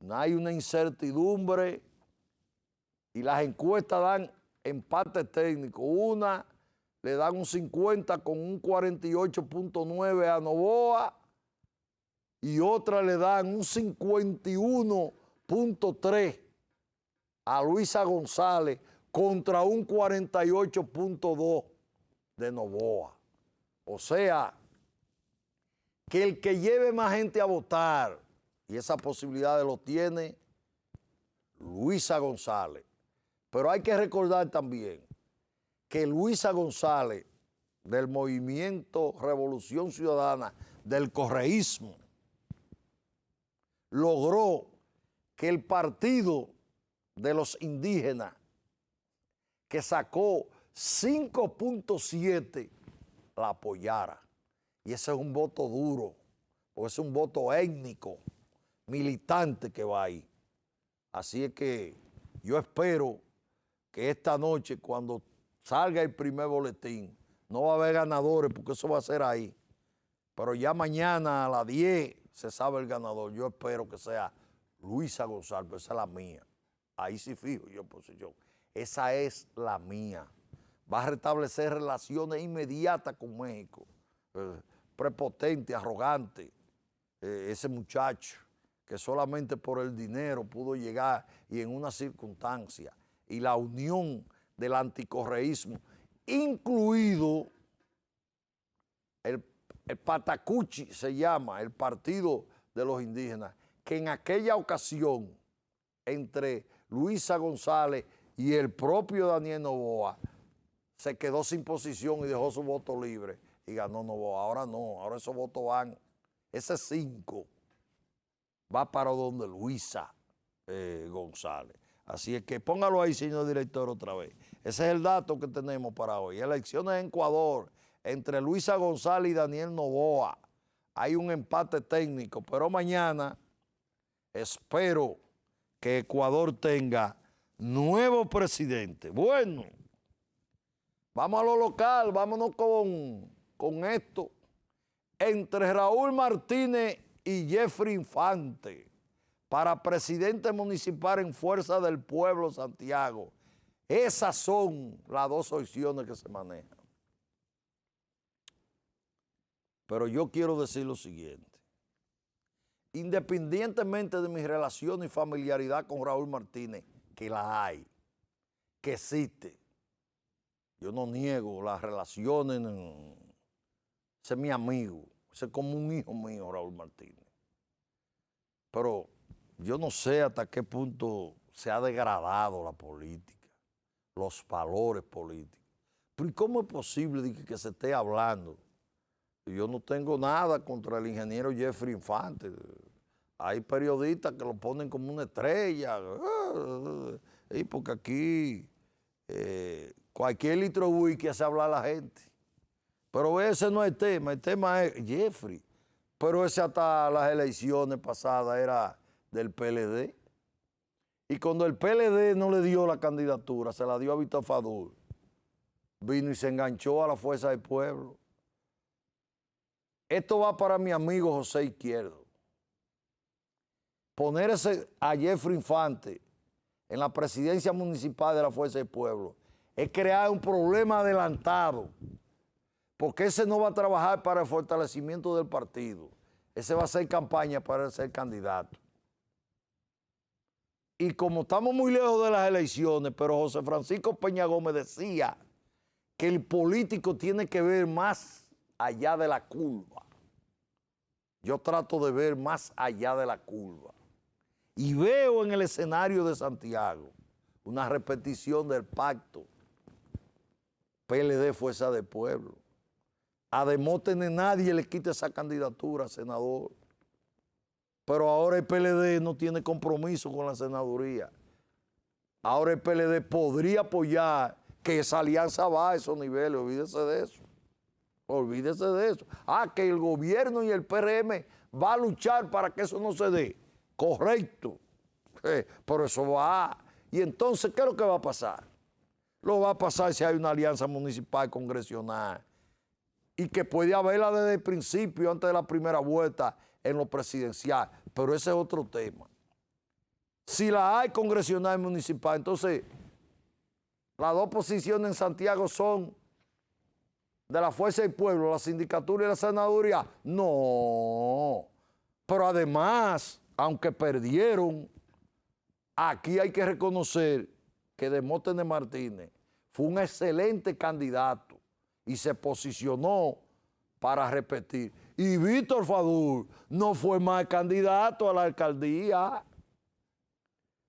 No hay una incertidumbre y las encuestas dan empate técnico. Una le dan un 50 con un 48.9 a Noboa y otra le dan un 51.3 a Luisa González contra un 48.2 de Noboa. O sea, que el que lleve más gente a votar, y esa posibilidad lo tiene Luisa González. Pero hay que recordar también que Luisa González, del movimiento Revolución Ciudadana, del correísmo, logró que el partido de los indígenas, que sacó 5.7, la apoyara. Y ese es un voto duro, porque es un voto étnico, militante que va ahí. Así es que yo espero que esta noche, cuando salga el primer boletín, no va a haber ganadores, porque eso va a ser ahí. Pero ya mañana a las 10 se sabe el ganador. Yo espero que sea Luisa González, pero esa es la mía. Ahí sí fijo yo posición. Esa es la mía. Va a restablecer relaciones inmediatas con México. Prepotente, arrogante, ese muchacho que solamente por el dinero pudo llegar y en una circunstancia. Y la unión del anticorreísmo, incluido el Patacuchi, se llama, el partido de los indígenas, que en aquella ocasión, entre Luisa González y el propio Daniel Noboa, se quedó sin posición y dejó su voto libre y ganó Noboa. Ahora no, ahora esos votos van, ese 5 va para donde Luisa González. Así es que póngalo ahí, señor director, otra vez. Ese es el dato que tenemos para hoy. Elecciones en Ecuador entre Luisa González y Daniel Noboa. Hay un empate técnico, pero mañana espero que Ecuador tenga nuevo presidente. Bueno, vamos a lo local, vámonos con esto. Entre Raúl Martínez y Jeffrey Infante para presidente municipal en Fuerza del Pueblo, Santiago. Esas son las dos opciones que se manejan. Pero yo quiero decir lo siguiente. Independientemente de mi relación y familiaridad con Raúl Martínez, que la hay, que existe, yo no niego las relaciones, ese es mi amigo, ese es como un hijo mío, Raúl Martínez. Pero yo no sé hasta qué punto se ha degradado la política, los valores políticos. Pero ¿y cómo es posible que se esté hablando? Yo no tengo nada contra el ingeniero Jeffrey Infante. Hay periodistas que lo ponen como una estrella. Y porque aquí cualquier litro de whisky hace hablar a la gente. Pero ese no es el tema es Jeffrey. Pero ese hasta las elecciones pasadas era del PLD. Y cuando el PLD no le dio la candidatura, se la dio a Víctor Fadul, vino y se enganchó a la Fuerza del Pueblo. Esto va para mi amigo José Izquierdo. Ponerse a Jeffrey Infante en la presidencia municipal de la Fuerza del Pueblo es crear un problema adelantado, porque ese no va a trabajar para el fortalecimiento del partido. Ese va a hacer campaña para ser candidato. Y como estamos muy lejos de las elecciones, pero José Francisco Peña Gómez decía que el político tiene que ver más allá de la curva. Yo trato de ver más allá de la curva. Y veo en el escenario de Santiago una repetición del pacto PLD Fuerza del Pueblo. A Demóstenes nadie le quita esa candidatura, senador. Pero ahora el PLD no tiene compromiso con la senaduría. Ahora el PLD podría apoyar que esa alianza va a esos niveles, olvídese de eso. Olvídese de eso. Que el gobierno y el PRM va a luchar para que eso no se dé. Correcto. Pero eso va. Y entonces, ¿qué es lo que va a pasar? Lo va a pasar si hay una alianza municipal congresional y que puede haberla desde el principio, antes de la primera vuelta en lo presidencial. Pero ese es otro tema. Si la hay congresional y municipal, entonces las dos posiciones en Santiago son de la Fuerza del Pueblo, la sindicatura y la senaduría. No. Pero además, aunque perdieron, aquí hay que reconocer que Demóstenes Martínez fue un excelente candidato y se posicionó para repetir. Y Víctor Fadul no fue más candidato a la alcaldía.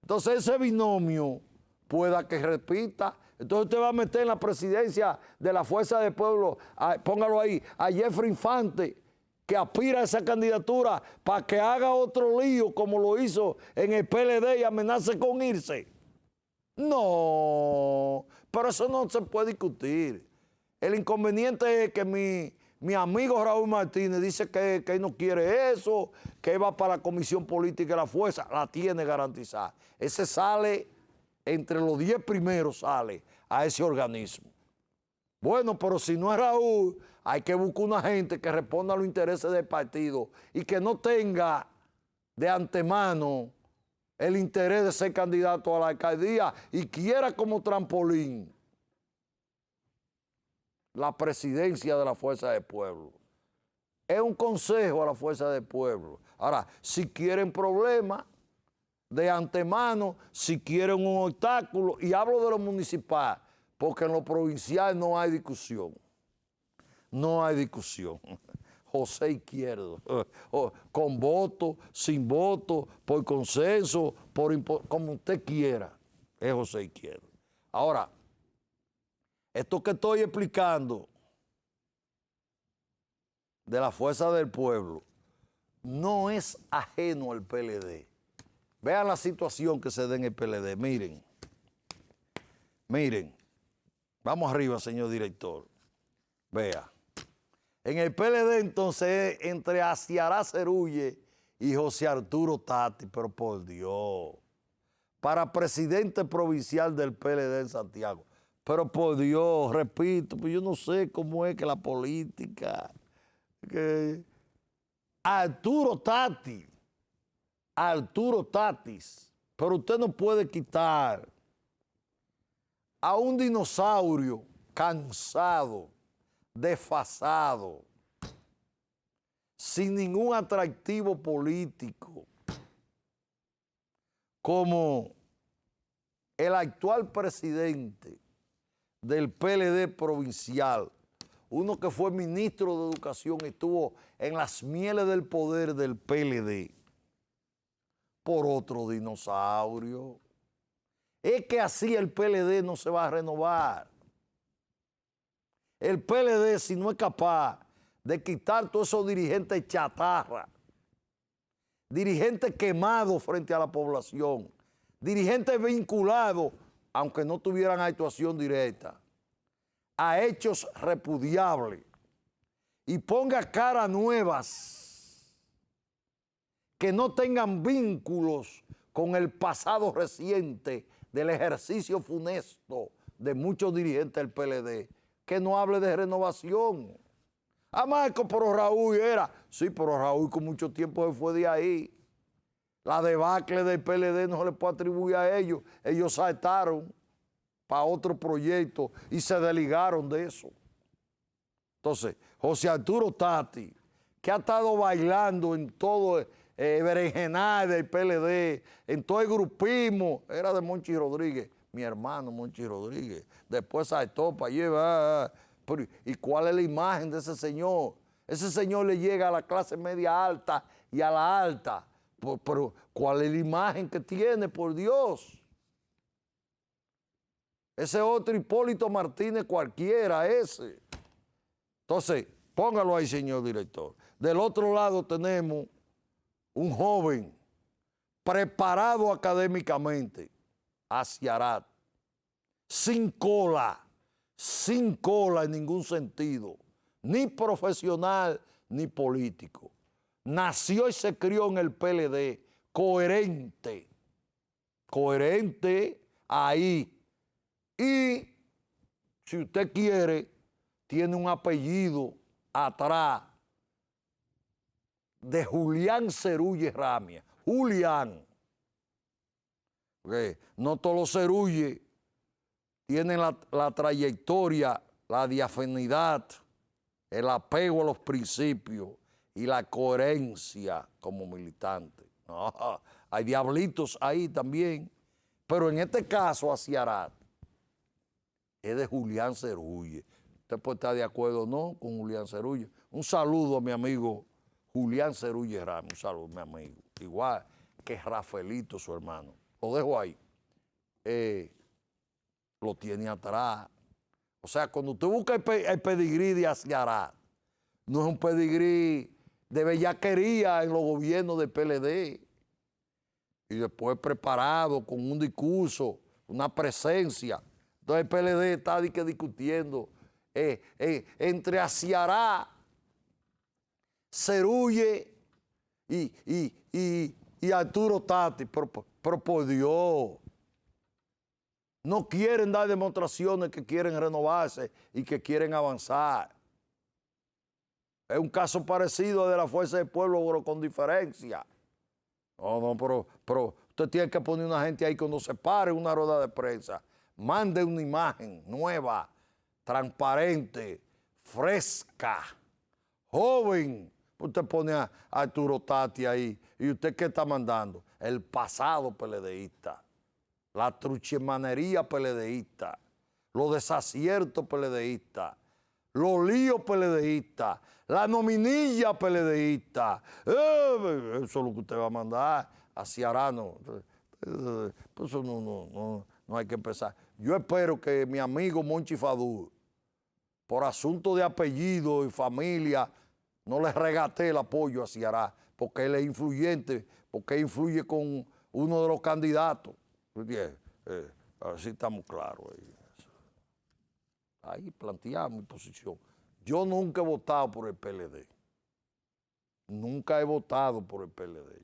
Entonces ese binomio pueda que repita, Entonces usted va a meter en la presidencia de la Fuerza del Pueblo, póngalo ahí, a Jeffrey Infante, que aspira a esa candidatura para que haga otro lío como lo hizo en el PLD y amenace con irse. No, pero eso no se puede discutir. El inconveniente es que mi amigo Raúl Martínez dice que él no quiere eso, que va para la Comisión Política de la Fuerza, la tiene garantizada. Ese sale, entre los 10 primeros sale a ese organismo. Bueno, pero si no es Raúl, hay que buscar una gente que responda a los intereses del partido y que no tenga de antemano el interés de ser candidato a la alcaldía y quiera como trampolín la presidencia de la Fuerza del Pueblo. Es un consejo a la Fuerza del Pueblo. Ahora, si quieren problemas de antemano, si quieren un obstáculo, y hablo de lo municipal, porque en lo provincial no hay discusión. No hay discusión. José Izquierdo, con voto, sin voto, por consenso, como usted quiera, es José Izquierdo. Ahora, esto que estoy explicando de la Fuerza del Pueblo no es ajeno al PLD. Vean la situación que se da en el PLD. Miren. Vamos arriba, señor director. Vea. En el PLD entonces entre Aciará Cerulle y José Arturo Tati, pero por Dios, para presidente provincial del PLD en Santiago. Pero por Dios, repito, pues yo no sé cómo es que la política, que Arturo Tatis, pero usted no puede quitar a un dinosaurio cansado, desfasado, sin ningún atractivo político, como el actual presidente del PLD provincial, uno que fue ministro de Educación, estuvo en las mieles del poder del PLD, por otro dinosaurio. Es que así el PLD no se va a renovar. El PLD, si no es capaz de quitar todos esos dirigentes chatarra, dirigentes quemados frente a la población, dirigentes vinculados, aunque no tuvieran actuación directa, a hechos repudiables, y ponga caras nuevas que no tengan vínculos con el pasado reciente del ejercicio funesto de muchos dirigentes del PLD, que no hable de renovación. A Marco, pero Raúl era. Sí, pero Raúl con mucho tiempo se fue de ahí. La debacle del PLD no se le puede atribuir a ellos. Ellos saltaron para otro proyecto y se desligaron de eso. Entonces, José Arturo Tati, que ha estado bailando en todo el berenjenal del PLD, en todo el grupismo, era de Monchi Rodríguez, mi hermano Monchi Rodríguez. Después saltó para allá. ¿Y cuál es la imagen de ese señor? Ese señor le llega a la clase media alta y a la alta. Pero ¿cuál es la imagen que tiene, por Dios? Ese otro Hipólito Martínez cualquiera, ese. Entonces, póngalo ahí, señor director. Del otro lado tenemos un joven preparado académicamente, Aciarat, sin cola en ningún sentido, ni profesional ni político. Nació y se crió en el PLD, coherente ahí. Y si usted quiere, tiene un apellido atrás de Julián Cerulle Ramia. Julián. Porque no todos los Cerulle tienen la trayectoria, la diafanidad, el apego a los principios y la coherencia como militante. No, hay diablitos ahí también. Pero en este caso, Aciarat es de Julián Cerulle. Usted puede estar de acuerdo o no con Julián Cerulle. Un saludo a mi amigo Julián Cerulle Ramos. Un saludo, mi amigo. Igual que Rafaelito, su hermano. Lo dejo ahí. lo tiene atrás. O sea, cuando usted busca el pedigrí de Ciará, no es un pedigrí de bellaquería en los gobiernos del PLD. Y después preparado con un discurso, una presencia. Entonces el PLD está discutiendo entre Ciará, Cerulle y Arturo Tati. Pero por Dios, no quieren dar demostraciones que quieren renovarse y que quieren avanzar. Es un caso parecido al de la Fuerza del Pueblo, pero con diferencia. No, pero usted tiene que poner una gente ahí cuando se pare en una rueda de prensa, mande una imagen nueva, transparente, fresca, joven. Usted pone a Arturo Tati ahí. ¿Y usted qué está mandando? El pasado PLDista, la truchemanería PLDista, los desaciertos PLDistas, los líos PLDistas, la nominilla PLDista. Eso es lo que usted va a mandar a Ciará. Pues eso no hay que empezar. Yo espero que mi amigo Monchi Fadú, por asunto de apellido y familia, no le regatee el apoyo a Ciará, porque él es influyente, porque influye con uno de los candidatos. Así estamos claros. Ahí planteamos mi posición. Yo nunca he votado por el PLD. Nunca he votado por el PLD.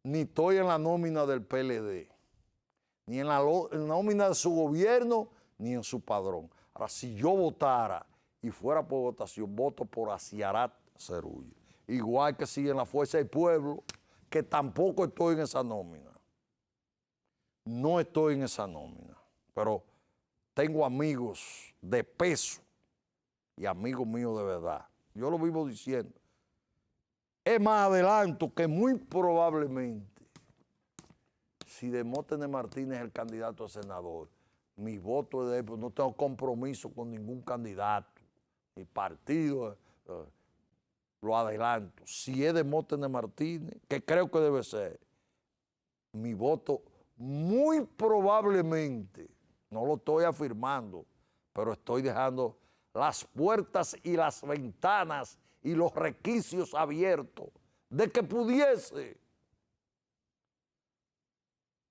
Ni estoy en la nómina del PLD, ni en la nómina de su gobierno, ni en su padrón. Ahora, si yo votara y fuera por votación, voto por Ciará Cerulle. Igual que si en la Fuerza del Pueblo, que tampoco estoy en esa nómina. No estoy en esa nómina, pero tengo amigos de peso y amigos míos de verdad. Yo lo vivo diciendo. Es más adelanto que muy probablemente, si Demóstenes Martínez es el candidato a senador, mi voto es de él, pues no tengo compromiso con ningún candidato, ni partido, lo adelanto. Si es Demóstenes Martínez, que creo que debe ser, mi voto muy probablemente, no lo estoy afirmando, pero estoy dejando las puertas y las ventanas y los requisitos abiertos de que pudiese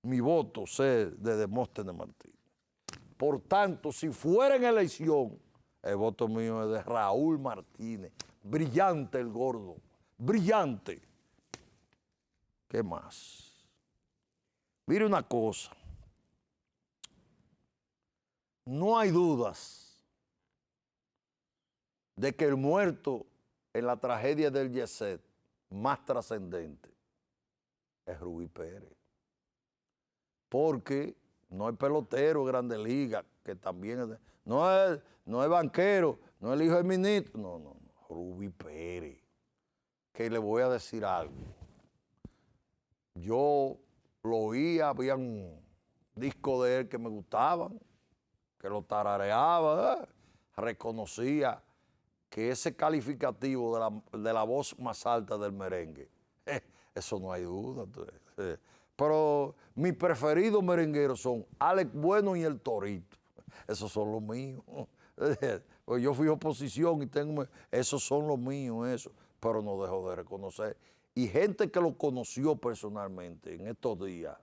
mi voto ser de Demóstenes Martínez. Por tanto, si fuera en elección, el voto mío es de Raúl Martínez. Brillante el gordo, brillante. ¿Qué más? Mire una cosa. No hay dudas de que el muerto en la tragedia del Yeset más trascendente es Rubí Pérez. Porque no es pelotero de Grandes Ligas, que también no es banquero, no es el hijo del ministro, no, Rubí Pérez. Que le voy a decir algo. Yo lo oía, había un disco de él que me gustaban, que lo tarareaba, reconocía que ese calificativo de la voz más alta del merengue, eso no hay duda. Pero mis preferidos merengueros son Alex Bueno y El Torito. Esos son los míos. Pues yo fui oposición y esos son los míos, eso. Pero no dejo de reconocer. Y gente que lo conoció personalmente en estos días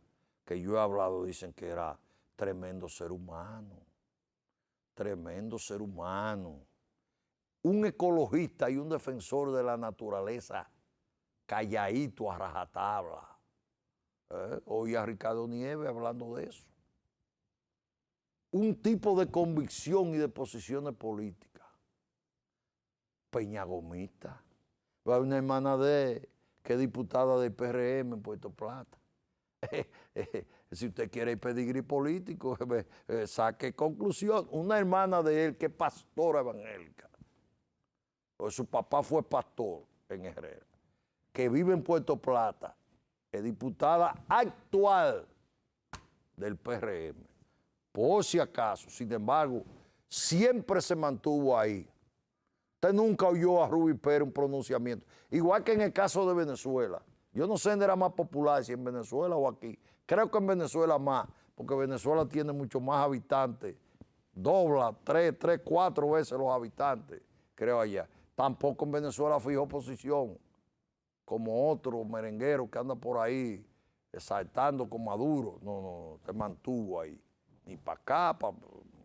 que yo he hablado, dicen que era tremendo ser humano. Tremendo ser humano. Un ecologista y un defensor de la naturaleza calladito a rajatabla. Oí a Ricardo Nieves hablando de eso. Un tipo de convicción y de posiciones políticas. Peñagomista. Hay una hermana de él que es diputada del PRM en Puerto Plata. Si usted quiere el pedigrí político, saque conclusión. Una hermana de él que es pastora evangélica. Pues su papá fue pastor en Herrera. Que vive en Puerto Plata. Es diputada actual del PRM. Por si acaso, sin embargo, siempre se mantuvo ahí. Usted nunca oyó a Rubí Pérez un pronunciamiento. Igual que en el caso de Venezuela. Yo no sé dónde era más popular, si en Venezuela o aquí. Creo que en Venezuela más, porque Venezuela tiene mucho más habitantes, dobla 4 veces los habitantes, creo allá. Tampoco en Venezuela fijó posición, como otro merenguero que anda por ahí exaltando con Maduro. No, se mantuvo ahí. Ni para acá, para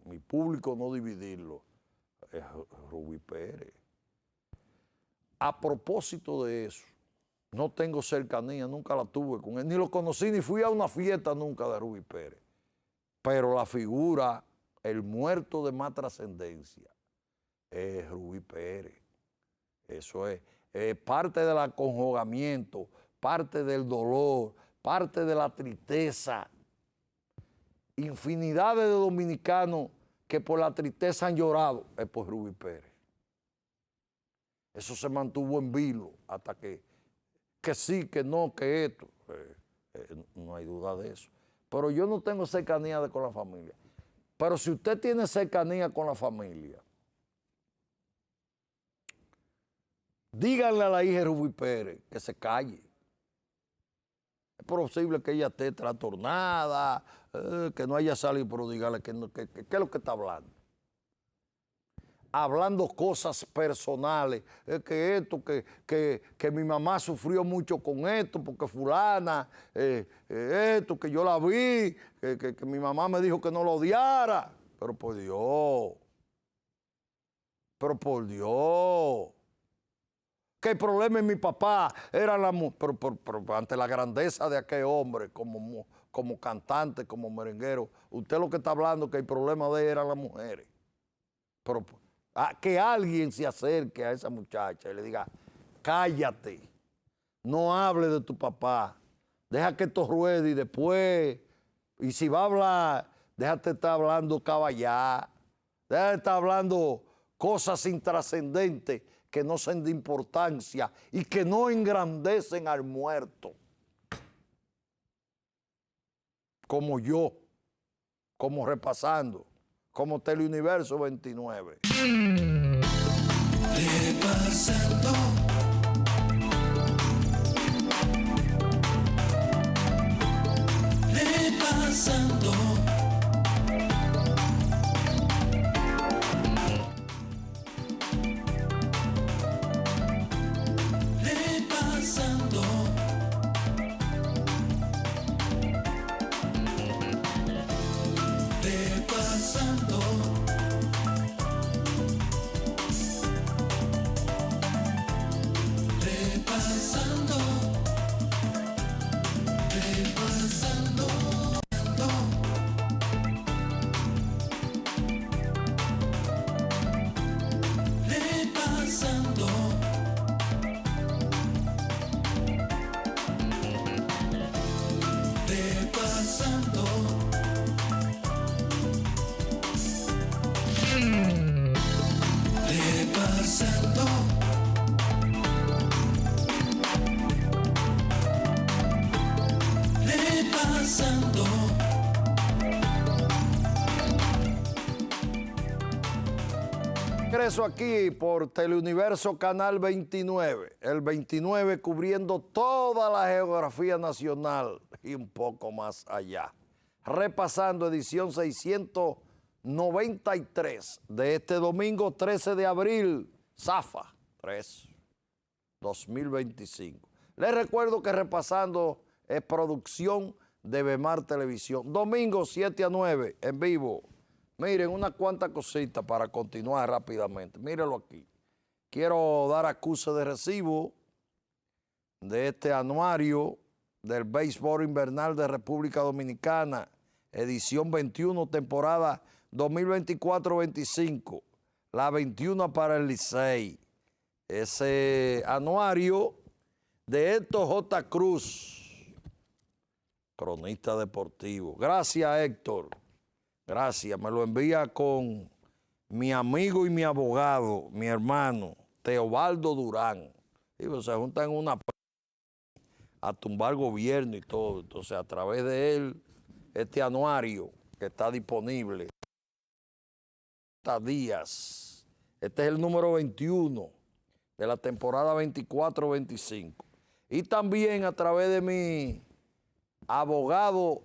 mi público no dividirlo. Es Rubí Pérez. A propósito de eso, no tengo cercanía, nunca la tuve con él, ni lo conocí, ni fui a una fiesta nunca de Rubí Pérez. Pero la figura, el muerto de más trascendencia, es Rubí Pérez. Eso es parte del aconjugamiento, parte del dolor, parte de la tristeza. Infinidades de dominicanos que por la tristeza han llorado es por Rubí Pérez. Eso se mantuvo en vilo hasta que sí, que no, que esto. No hay duda de eso. Pero yo no tengo cercanía con la familia. Pero si usted tiene cercanía con la familia, díganle a la hija de Rubí Pérez que se calle. Es posible que ella esté trastornada, que no haya salido, pero dígale que es lo que está hablando. Hablando cosas personales, que esto, que mi mamá sufrió mucho con esto, porque fulana, esto, que yo la vi, que mi mamá me dijo que no lo odiara. Pero por Dios, que el problema en mi papá era la mujer, pero ante la grandeza de aquel hombre, como cantante, como merenguero, usted lo que está hablando que el problema de él eran las mujeres. Pero que alguien se acerque a esa muchacha y le diga, cállate, no hable de tu papá, deja que esto ruede y después, y si va a hablar, déjate estar hablando caballá, déjate estar hablando cosas intrascendentes que no sean de importancia y que no engrandecen al muerto. Como yo, como Repasando, como Teleuniverso 29. Repasando. Repasando. Repasando. Repasando. Repasando. Repasando. Repasando. Repasando. Repasando. Repasando. Regreso aquí por Teleuniverso Canal 29, el 29 cubriendo toda la geografía nacional y un poco más allá. Repasando edición 693 de este domingo 13 de abril, Zafa 3, 2025. Les recuerdo que Repasando es producción de Bemar Televisión. Domingo 7 a 9 en vivo. Miren, unas cuantas cositas para continuar rápidamente. Mírenlo aquí. Quiero dar acuse de recibo de este anuario del béisbol invernal de República Dominicana, edición 21, temporada 2024-25, la 21 para el Licey. Ese anuario de Héctor J. Cruz, cronista deportivo. Gracias, Héctor. Gracias, me lo envía con mi amigo y mi abogado, mi hermano, Teobaldo Durán. Y se juntan una a tumbar gobierno y todo. Entonces, a través de él, este anuario que está disponible, días. Este es el número 21 de la temporada 24-25. Y también a través de mi abogado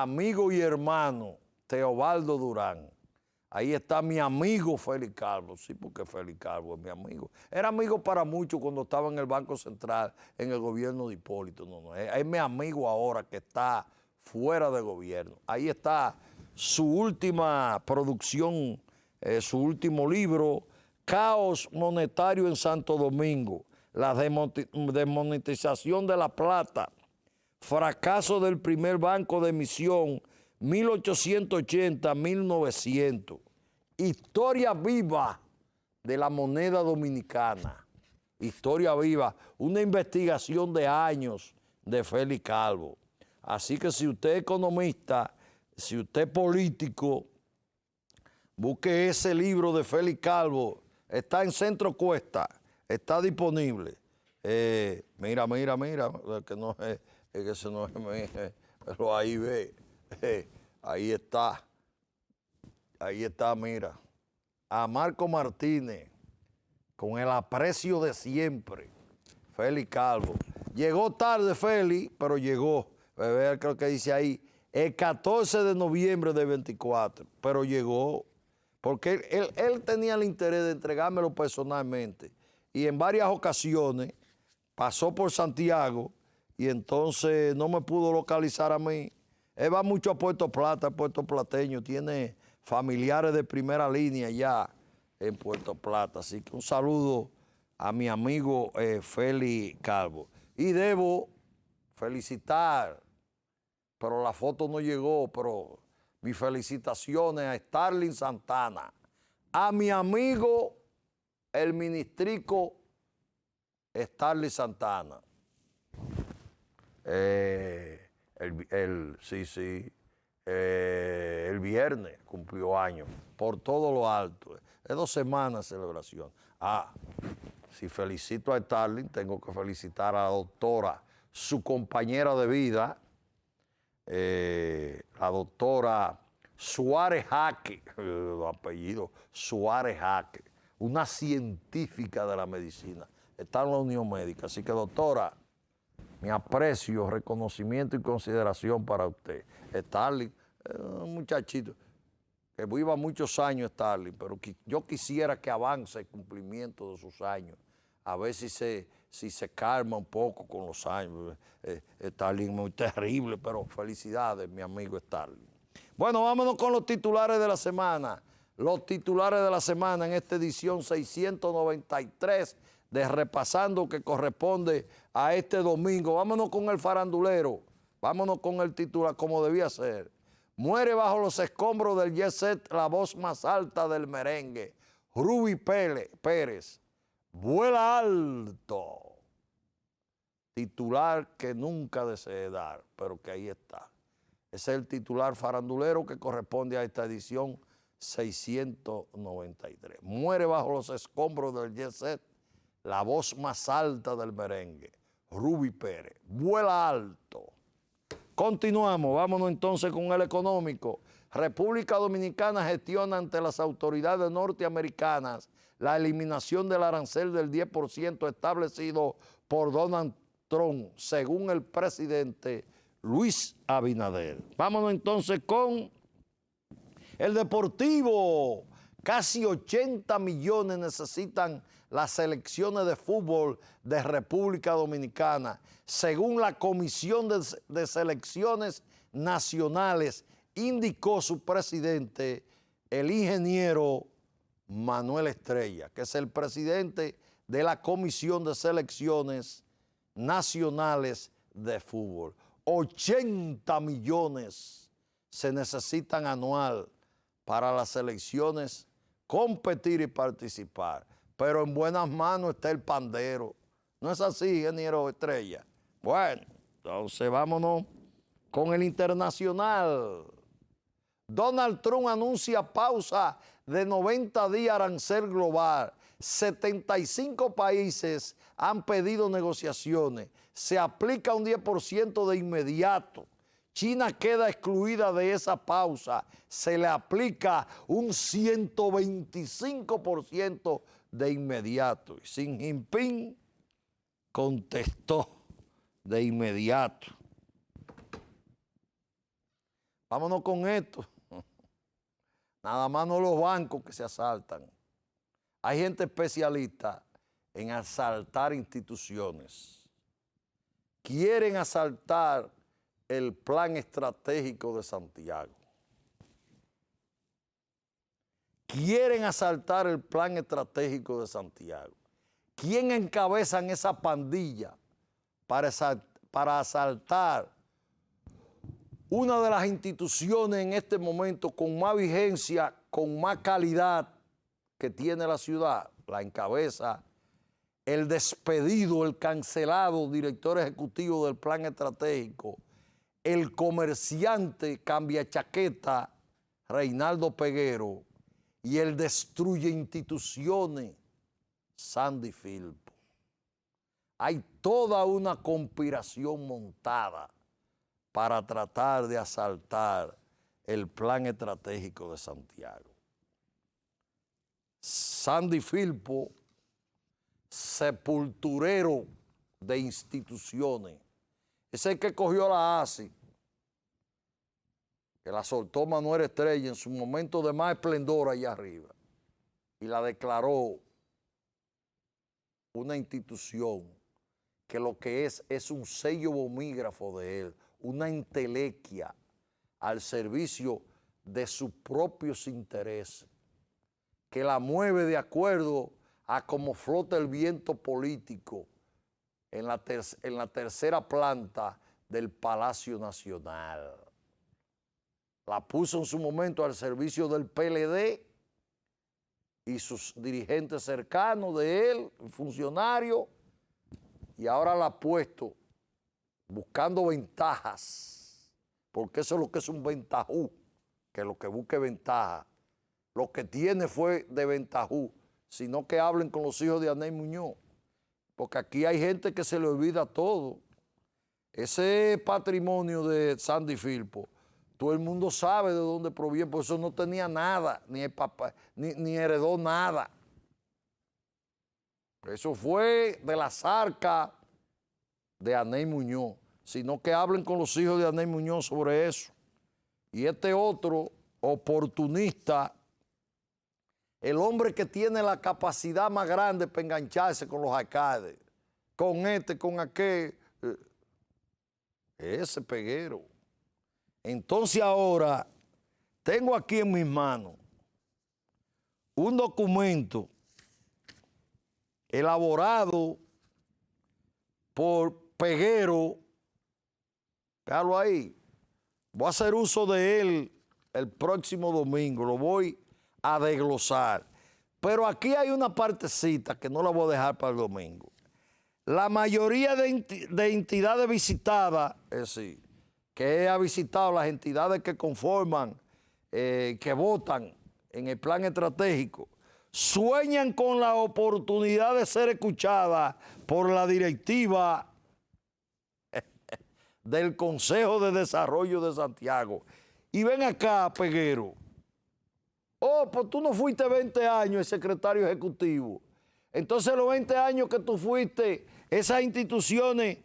amigo y hermano Teobaldo Durán. Ahí está mi amigo Félix Calvo, sí, porque Félix Calvo es mi amigo. Era amigo para muchos cuando estaba en el Banco Central, en el gobierno de Hipólito. No, es mi amigo ahora que está fuera de gobierno. Ahí está su última producción, su último libro, Caos Monetario en Santo Domingo, la desmonetización de la plata, fracaso del primer banco de emisión, 1880-1900, historia viva de la moneda dominicana, historia viva, una investigación de años de Félix Calvo. Así que si usted es economista, si usted es político, busque ese libro de Félix Calvo, está en Centro Cuesta, está disponible. Mira, que no es, que ese no es, pero ahí ve. Ahí está, mira, a Marco Martínez, con el aprecio de siempre, Félix Calvo. Llegó tarde Félix, pero llegó, creo que dice ahí, el 14 de noviembre de 24, pero llegó, porque él tenía el interés de entregármelo personalmente, y en varias ocasiones pasó por Santiago, y entonces no me pudo localizar a mí. Él va mucho a Puerto Plata, Puerto Plateño, tiene familiares de primera línea ya en Puerto Plata. Así que un saludo a mi amigo Félix Calvo. Y debo felicitar, pero la foto no llegó, pero mis felicitaciones a Starling Santana, a mi amigo el ministrico Starling Santana. El viernes cumplió años, por todo lo alto. Es 2 semanas de celebración. Si felicito a Starling, tengo que felicitar a la doctora, su compañera de vida, la doctora Suárez Jaque, apellido Suárez Jaque, una científica de la medicina. Está en la Unión Médica. Así que, doctora, mi aprecio, reconocimiento y consideración para usted. Starling, un muchachito que viva muchos años, Starling, pero yo quisiera que avance el cumplimiento de sus años, a ver si se calma un poco con los años. Starling es muy terrible, pero felicidades, mi amigo Starling. Bueno, vámonos con los titulares de la semana. Los titulares de la semana en esta edición 693 de Repasando, que corresponde a este domingo. Vámonos con el farandulero, vámonos con el titular como debía ser. Muere bajo los escombros del jet set la voz más alta del merengue, Ruby Pérez. Vuela alto. Titular que nunca deseé dar, pero que ahí está. Ese es el titular farandulero que corresponde a esta edición 693. Muere bajo los escombros del jet set la voz más alta del merengue, Ruby Pérez. Vuela alto. Continuamos, vámonos entonces con el económico. República Dominicana gestiona ante las autoridades norteamericanas la eliminación del arancel del 10% establecido por Donald Trump, según el presidente Luis Abinader. Vámonos entonces con el deportivo. Casi 80 millones necesitan las selecciones de fútbol de República Dominicana, según la Comisión de Selecciones Nacionales, indicó su presidente, el ingeniero Manuel Estrella, que es el presidente de la Comisión de Selecciones Nacionales de Fútbol. 80 millones se necesitan anual para las selecciones competir y participar. Pero en buenas manos está el pandero. ¿No es así, ingeniero Estrella? Bueno, entonces vámonos con el internacional. Donald Trump anuncia pausa de 90 días arancel global. 75 países han pedido negociaciones. Se aplica un 10% de inmediato. China queda excluida de esa pausa. Se le aplica un 125% de inmediato. Y Xi Jinping contestó de inmediato. Vámonos con esto. Nada más no los bancos que se asaltan. Hay gente especialista en asaltar instituciones. Quieren asaltar el plan estratégico de Santiago. Quieren asaltar el plan estratégico de Santiago. ¿Quién encabeza en esa pandilla para asaltar una de las instituciones en este momento con más vigencia, con más calidad que tiene la ciudad? La encabeza el despedido, el cancelado director ejecutivo del plan estratégico, el comerciante cambia chaqueta Reinaldo Peguero, y el destruye instituciones Sandy Filpo. Hay toda una conspiración montada para tratar de asaltar el plan estratégico de Santiago. Sandy Filpo, sepulturero de instituciones, ese es el que cogió la ASI, que la soltó Manuel Estrella en su momento de más esplendor allá arriba, y la declaró una institución que lo que es un sello bomígrafo de él, una entelequia al servicio de sus propios intereses, que la mueve de acuerdo a cómo flota el viento político en la tercera planta del Palacio Nacional. La puso en su momento al servicio del PLD y sus dirigentes cercanos de él, funcionarios, y ahora la ha puesto buscando ventajas, porque eso es lo que es un ventajú, que lo que busque ventaja. Lo que tiene fue de ventajú, sino que hablen con los hijos de Aney Muñoz, porque aquí hay gente que se le olvida todo. Ese patrimonio de Sandy Filpo, todo el mundo sabe de dónde proviene, por eso no tenía nada, ni el papá, ni heredó nada. Eso fue de las arcas de Aney Muñoz, sino que hablen con los hijos de Aney Muñoz sobre eso. Y este otro oportunista, el hombre que tiene la capacidad más grande para engancharse con los alcaldes, con este, con aquel, ese Peguero. Entonces ahora tengo aquí en mis manos un documento elaborado por Peguero, déjalo ahí, voy a hacer uso de él el próximo domingo, lo voy a desglosar, pero aquí hay una partecita que no la voy a dejar para el domingo. La mayoría de entidades visitadas, es decir, que ha visitado las entidades que conforman, que votan en el plan estratégico, sueñan con la oportunidad de ser escuchadas por la directiva del Consejo de Desarrollo de Santiago. Y ven acá, Peguero. Oh, pues tú no fuiste 20 años el secretario ejecutivo. Entonces los 20 años que tú fuiste, esas instituciones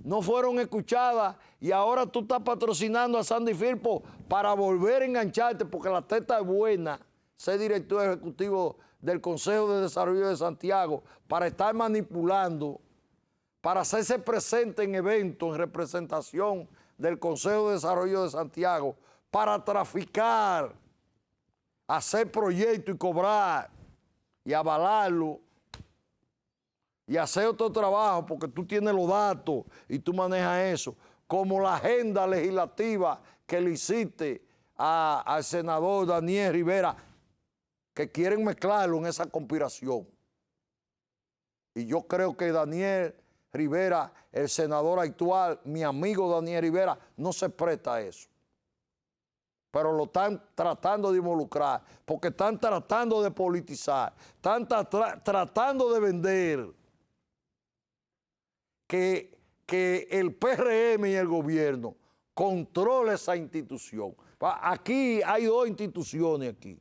no fueron escuchadas y ahora tú estás patrocinando a Sandy Filpo para volver a engancharte, porque la teta es buena, ser director ejecutivo del Consejo de Desarrollo de Santiago, para estar manipulando, para hacerse presente en eventos, en representación del Consejo de Desarrollo de Santiago, para traficar, hacer proyectos y cobrar y avalarlo y hacer otro trabajo porque tú tienes los datos y tú manejas eso, como la agenda legislativa que le hiciste al senador Daniel Rivera, que quieren mezclarlo en esa conspiración. Y yo creo que Daniel Rivera, el senador actual, mi amigo Daniel Rivera, no se presta a eso. Pero lo están tratando de involucrar, porque están tratando de politizar, están tratando de vender que el PRM y el gobierno controle esa institución. Aquí hay dos instituciones aquí.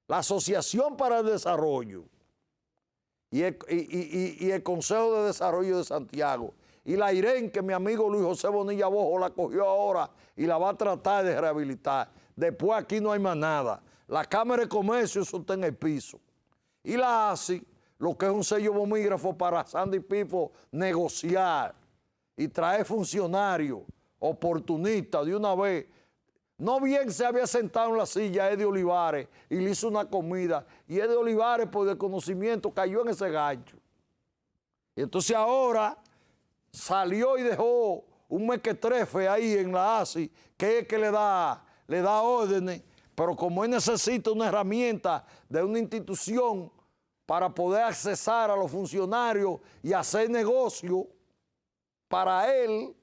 La Asociación para el Desarrollo y el Consejo de Desarrollo de Santiago. Y la IREN, que mi amigo Luis José Bonilla Bojo la cogió ahora y la va a tratar de rehabilitar. Después aquí no hay más nada. La Cámara de Comercio, eso está en el piso. Y la ASI, lo que es un sello bomígrafo para Sandy Pifo negociar y traer funcionarios oportunistas de una vez. No bien se había sentado en la silla Eddie Olivares y le hizo una comida. Y Eddie Olivares, por desconocimiento, cayó en ese gancho. Y entonces ahora salió y dejó un mequetrefe ahí en la ASI, que es que le da órdenes, pero como él necesita una herramienta de una institución para poder accesar a los funcionarios y hacer negocio para él,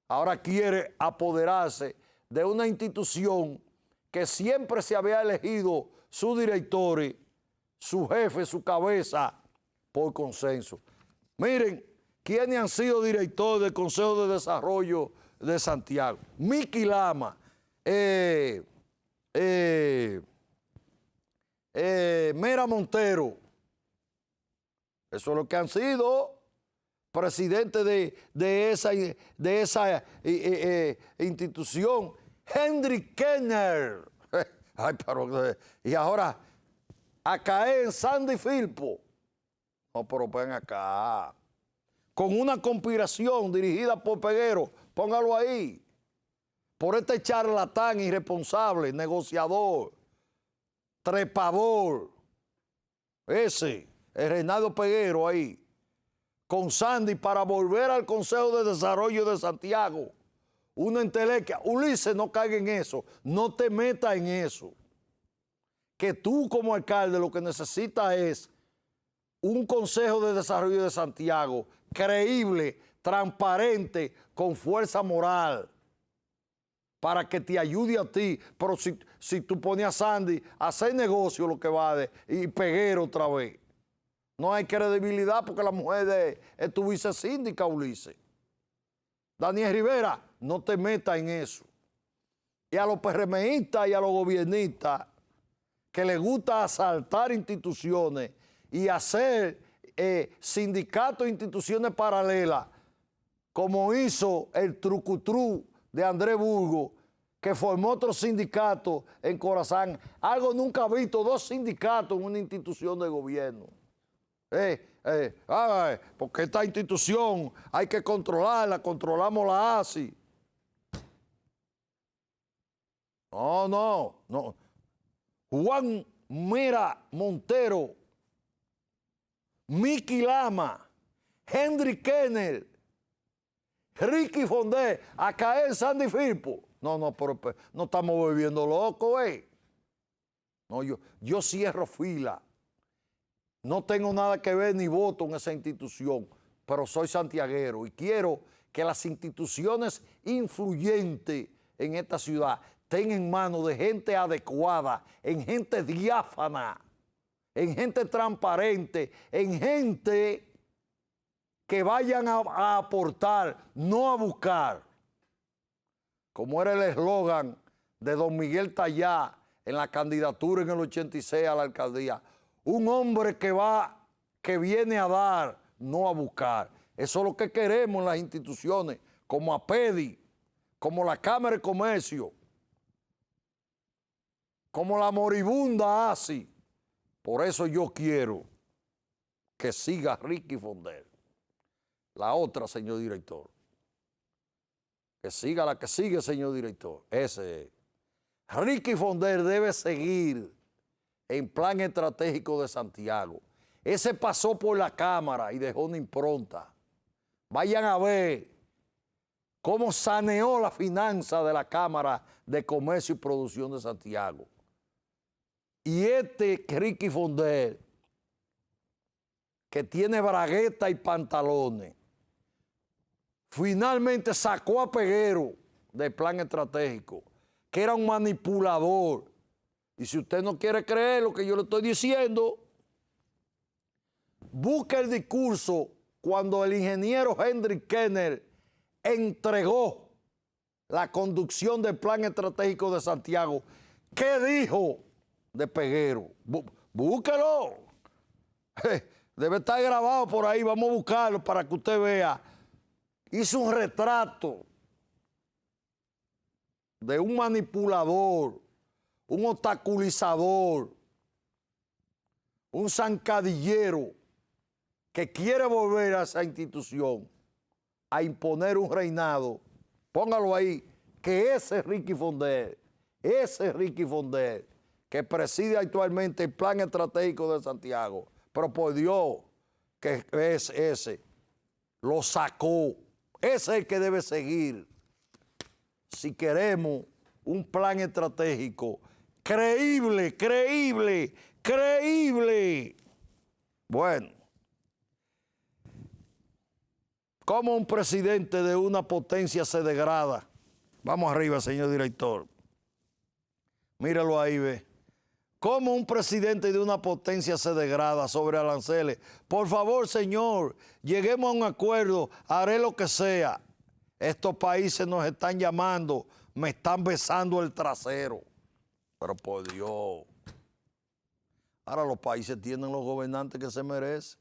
ahora quiere apoderarse de una institución que siempre se había elegido sus directores, su jefe, su cabeza, por consenso. Miren, ¿quiénes han sido directores del Consejo de Desarrollo de Santiago? Miki Lama, Mera Montero, eso es lo que han sido presidentes de esa institución. Henry Kenner, ay, pero, y ahora a caer en Sandy Filpo. No, pero ven acá. Con una conspiración dirigida por Peguero, póngalo ahí. Por este charlatán irresponsable, negociador, trepador, ese, el Reinaldo Peguero ahí, con Sandy para volver al Consejo de Desarrollo de Santiago. Una entelequia. Ulises, no caiga en eso, no te metas en eso. Que tú como alcalde lo que necesitas es un Consejo de Desarrollo de Santiago creíble, transparente, con fuerza moral, para que te ayude a ti. Pero si tú pones a Sandy a hacer negocio, lo que va y Peguero otra vez, no hay credibilidad porque la mujer es tu vicesíndica, Ulises. Daniel Rivera, no te metas en eso. Y a los PRMistas y a los gobiernistas que les gusta asaltar instituciones y hacer sindicatos e instituciones paralelas, como hizo el trucutru de Andrés Burgo, que formó otro sindicato en Corazán. Algo nunca visto, 2 sindicatos en una institución de gobierno. Porque esta institución hay que controlarla, controlamos la ASI. No. Juan Mera Montero, Miki Lama, Henry Kenner, Ricky Fondé, a caer en Sandy Filpo. No, pero no estamos volviendo locos, No, yo cierro fila. No tengo nada que ver ni voto en esa institución, pero soy santiaguero y quiero que las instituciones influyentes en esta ciudad estén en manos de gente adecuada, en gente diáfana, en gente transparente, en gente que vayan a aportar, no a buscar. Como era el eslogan de don Miguel Tallá en la candidatura en el 86 a la alcaldía. Un hombre que viene a dar, no a buscar. Eso es lo que queremos en las instituciones, como APEDI, como la Cámara de Comercio, como la moribunda ASI. Por eso yo quiero que siga Ricky Fondé. La otra, señor director. Que siga la que sigue, señor director. Ese es. Ricky Fondé debe seguir en Plan Estratégico de Santiago. Ese pasó por la Cámara y dejó una impronta. Vayan a ver cómo saneó la finanza de la Cámara de Comercio y Producción de Santiago. Y este Ricky Fondé, que tiene bragueta y pantalones, finalmente sacó a Peguero del Plan Estratégico, que era un manipulador. Y si usted no quiere creer lo que yo le estoy diciendo, busque el discurso cuando el ingeniero Henry Kenner entregó la conducción del Plan Estratégico de Santiago. ¿Qué dijo de Peguero? Búsquelo. Debe estar grabado por ahí, vamos a buscarlo para que usted vea. Hizo un retrato de un manipulador, un obstaculizador, un zancadillero que quiere volver a esa institución a imponer un reinado. Póngalo ahí, que ese Ricky Fonder, que preside actualmente el Plan Estratégico de Santiago, pero por Dios, que es ese, lo sacó. Ese es el que debe seguir si queremos un plan estratégico creíble. Bueno, ¿cómo un presidente de una potencia se degrada? Vamos arriba, señor director. Míralo ahí, ve. ¿Cómo un presidente de una potencia se degrada sobre aranceles? Por favor, señor, lleguemos a un acuerdo, haré lo que sea. Estos países nos están llamando, me están besando el trasero. Pero por Dios. Ahora los países tienen los gobernantes que se merecen.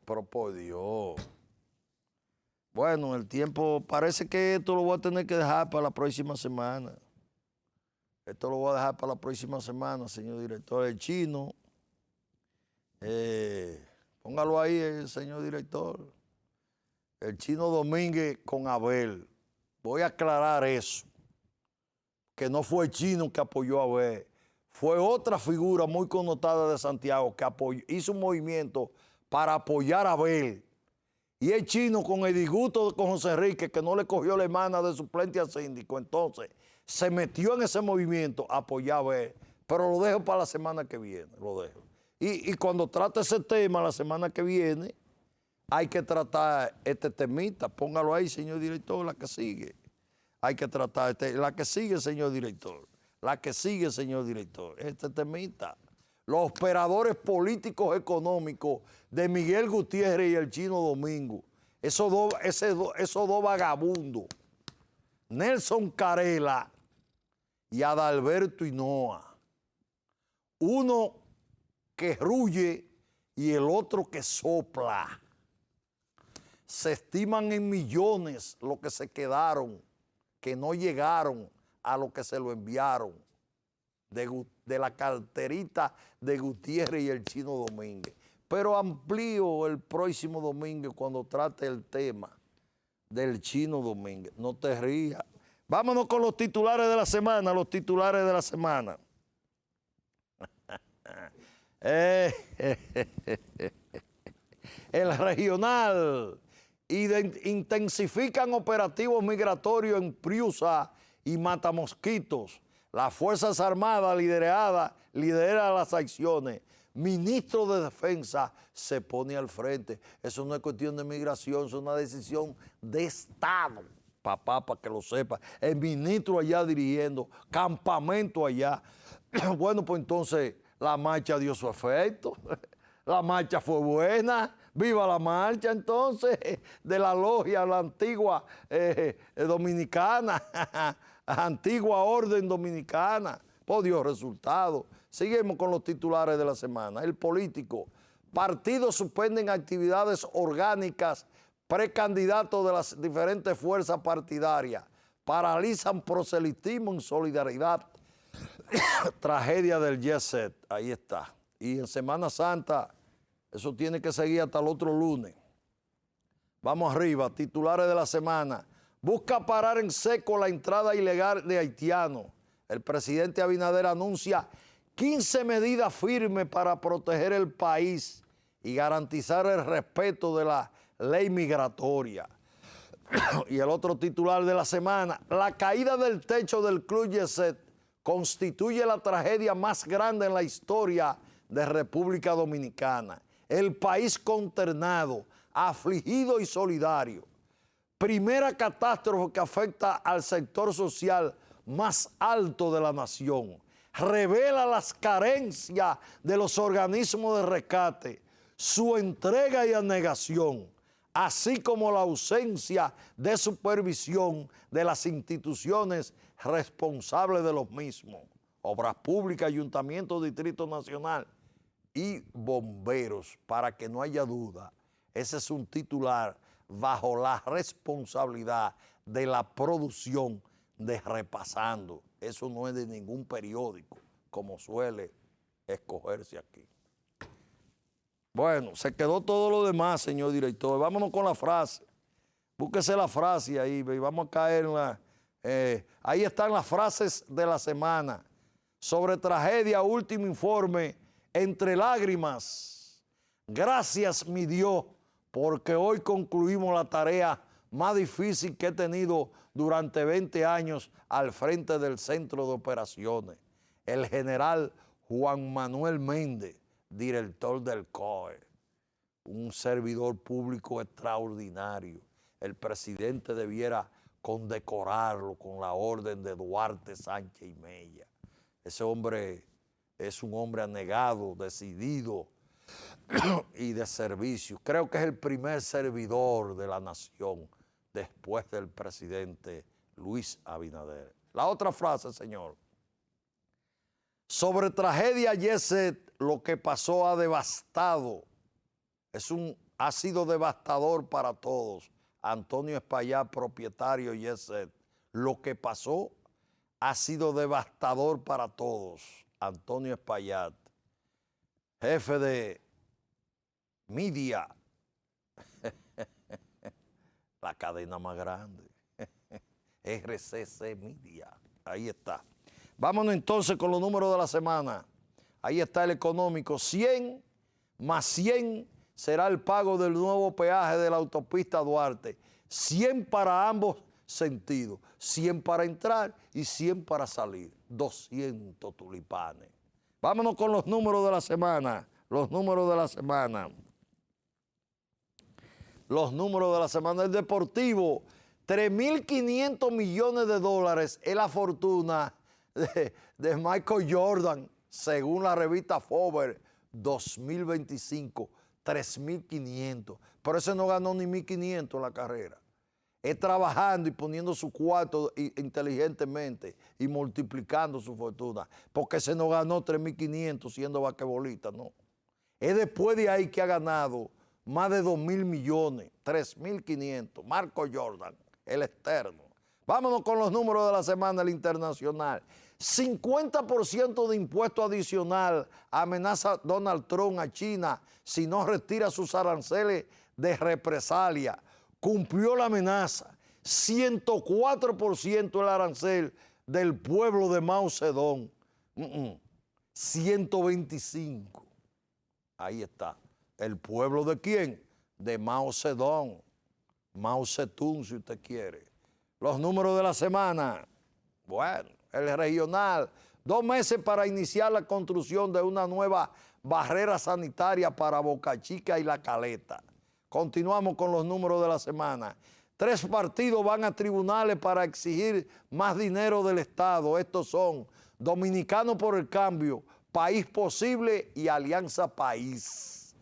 Pero por Dios. Bueno, el tiempo, parece que esto lo voy a tener que dejar para la próxima semana. Esto lo voy a dejar para la próxima semana, señor director. El chino, póngalo ahí, señor director. El Chino Domínguez con Abel. Voy a aclarar eso. Que no fue el Chino que apoyó a Abel. Fue otra figura muy connotada de Santiago que hizo un movimiento para apoyar a Abel. Y el Chino, con el disgusto con José Enrique, que no le cogió la hermana de suplente al síndico, entonces se metió en ese movimiento a apoyar a Abel. Pero lo dejo para la semana que viene, lo dejo. Y cuando trate ese tema la semana que viene, hay que tratar este temita. Póngalo ahí, señor director, la que sigue. Hay que tratar la que sigue, señor director. La que sigue, señor director. Este temita. Los operadores políticos económicos de Miguel Gutiérrez y el Chino Domingo. Esos dos vagabundos. Nelson Carela y Adalberto Hinoa. Uno que ruye y el otro que sopla. Se estiman en millones los que se quedaron, que no llegaron a lo que se lo enviaron de la carterita de Gutiérrez y el Chino Domínguez. Pero amplío el próximo domingo cuando trate el tema del Chino Domínguez. No te rías. Vámonos con los titulares de la semana, El regional. Intensifican operativos migratorios en Priusa y Matamosquitos. Las Fuerzas Armadas lideran las acciones. Ministro de Defensa se pone al frente. Eso no es cuestión de migración, es una decisión de Estado. Papá, para que lo sepa. El ministro allá dirigiendo, campamento allá. Bueno, pues entonces la marcha dio su efecto. La marcha fue buena. Viva la marcha entonces de la logia, la antigua dominicana, antigua orden dominicana. Por Dios, resultado. Seguimos con los titulares de la semana. El político. Partidos suspenden actividades orgánicas, precandidatos de las diferentes fuerzas partidarias. Paralizan proselitismo en solidaridad. Tragedia del Jet Set. Ahí está. Y en Semana Santa, eso tiene que seguir hasta el otro lunes. Vamos arriba, titulares de la semana. Busca parar en seco la entrada ilegal de haitianos. El presidente Abinader anuncia 15 medidas firmes para proteger el país y garantizar el respeto de la ley migratoria. Y el otro titular de la semana, la caída del techo del Club Jet Set constituye la tragedia más grande en la historia de República Dominicana. El país consternado, afligido y solidario. Primera catástrofe que afecta al sector social más alto de la nación. Revela las carencias de los organismos de rescate, su entrega y anegación, así como la ausencia de supervisión de las instituciones responsables de los mismos. Obras Públicas, Ayuntamiento, Distrito Nacional. y bomberos, para que no haya duda. Ese es un titular bajo la responsabilidad de la producción de Repasando. Eso no es de ningún periódico, como suele escogerse aquí. Bueno, se quedó todo lo demás, señor director. Vámonos con la frase. Búsquese la frase ahí y vamos a caer en la... ahí están las frases de la semana. Sobre tragedia, último informe, entre lágrimas. Gracias, mi Dios, porque hoy concluimos la tarea más difícil que he tenido durante 20 años al frente del centro de operaciones. El general Juan Manuel Méndez, director del COE, un servidor público extraordinario. El presidente debiera condecorarlo con la orden de Duarte Sánchez y Mella. Ese hombre es un hombre anegado, decidido y de servicio. Creo que es el primer servidor de la nación después del presidente Luis Abinader. La otra frase, señor. Sobre tragedia Yeset, lo que pasó ha devastado. Ha sido devastador para todos. Antonio Espaillat, propietario Yeset. Lo que pasó ha sido devastador para todos. Antonio Espaillat, jefe de Media, la cadena más grande, RCC Media. Ahí está. Vámonos entonces con los números de la semana. Ahí está el económico. 100 más 100 será el pago del nuevo peaje de la autopista Duarte. 100 para ambos sentidos. 100 para entrar y 100 para salir. 200 tulipanes. Vámonos con los números de la semana. Los números de la semana. Los números de la semana. El Deportivo, 3.500 millones de dólares es la fortuna de Michael Jordan, según la revista Forbes, 2025, 3.500. Pero ese no ganó ni 1.500 en la carrera. Es trabajando y poniendo su cuarto inteligentemente y multiplicando su fortuna. Porque ese no ganó 3.500 siendo basquetbolista, no. Es después de ahí que ha ganado más de 2.000 millones, 3.500. Marco Jordan, el externo. Vámonos con los números de la semana, el internacional. 50% de impuesto adicional amenaza Donald Trump a China si no retira sus aranceles de represalia. Cumplió la amenaza. 104% el arancel del pueblo de Mao Zedong. 125. Ahí está. ¿El pueblo de quién? De Mao Zedong. Mao Zedong, si usted quiere. Los números de la semana. Bueno, el regional. 2 meses para iniciar la construcción de una nueva barrera sanitaria para Boca Chica y La Caleta. Continuamos con los números de la semana. 3 partidos van a tribunales para exigir más dinero del Estado. Estos son Dominicano por el Cambio, País Posible y Alianza País.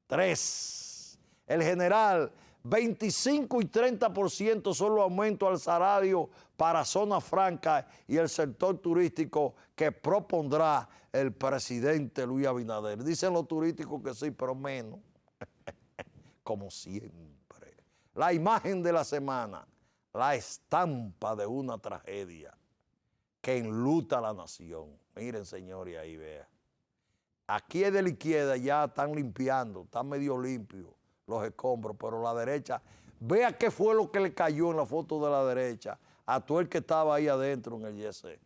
3. El general, 25 y 30% solo aumento al salario para zona franca y el sector turístico que propondrá el presidente Luis Abinader. Dicen los turísticos que sí, pero menos. Como siempre. La imagen de la semana, la estampa de una tragedia que enluta a la nación. Miren, señores, ahí vean. Aquí es de la izquierda, ya están limpiando, están medio limpios los escombros, pero la derecha, vea qué fue lo que le cayó en la foto de la derecha a todo el que estaba ahí adentro en el YC.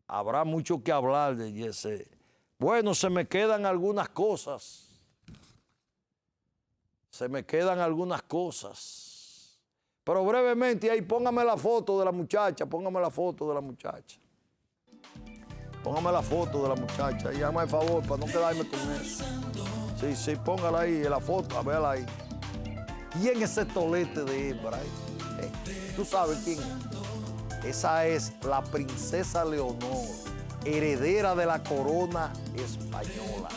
Habrá mucho que hablar del YC. Bueno, se me quedan algunas cosas. Pero brevemente, ahí póngame la foto de la muchacha, Póngame la foto de la muchacha. Y hágame el favor para no quedarme con eso. Sí, póngala ahí, la foto, a verla ahí. ¿Quién es ese tolete de hembra ahí? ¿Tú sabes quién es? Esa es la princesa Leonor, heredera de la corona española,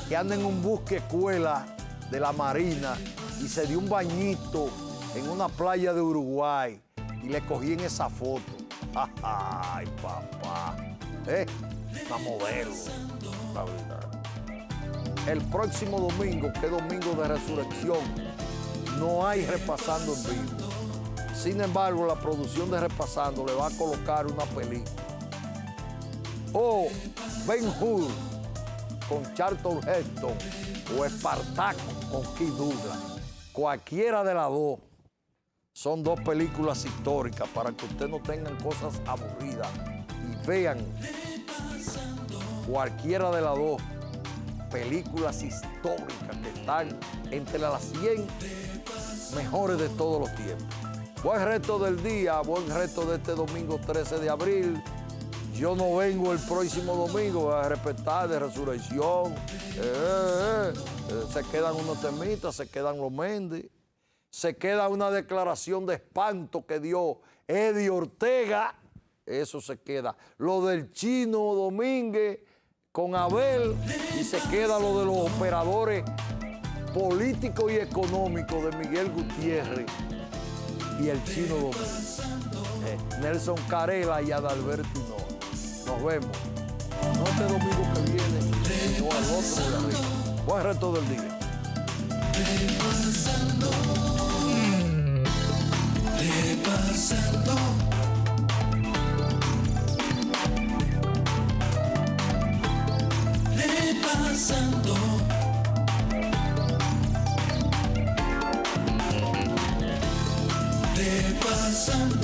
que anda en un buque escuela de la Marina y se dio un bañito en una playa de Uruguay y le cogí en esa foto. ¡Ay, papá! Una modelo, la verdad. el próximo domingo, que es domingo de resurrección, no hay Repasando en vivo. Sin embargo, la producción de Repasando le va a colocar una película. O Ben-Hur con Charlton Heston o Espartaco con Keith Douglas. Cualquiera de las dos son dos películas históricas para que ustedes no tengan cosas aburridas y vean cualquiera de las dos películas históricas que están entre las 100 mejores de todos los tiempos. Buen resto del día, buen resto de este domingo 13 de abril. Yo no vengo el próximo domingo a respetar de resurrección. Se quedan unos temitas, se quedan los Méndez. Se queda una declaración de espanto que dio Eddie Ortega. Eso se queda. Lo del Chino Domínguez con Abel. Y se queda lo de los operadores políticos y económicos de Miguel Gutiérrez y el Chino Domínguez. Nelson Carela y Adalberto Hinora. Nos vemos. No este domingo que viene, sino al otro de arriba. Buen resto del día. Repasando, repasando, repasando, repasando.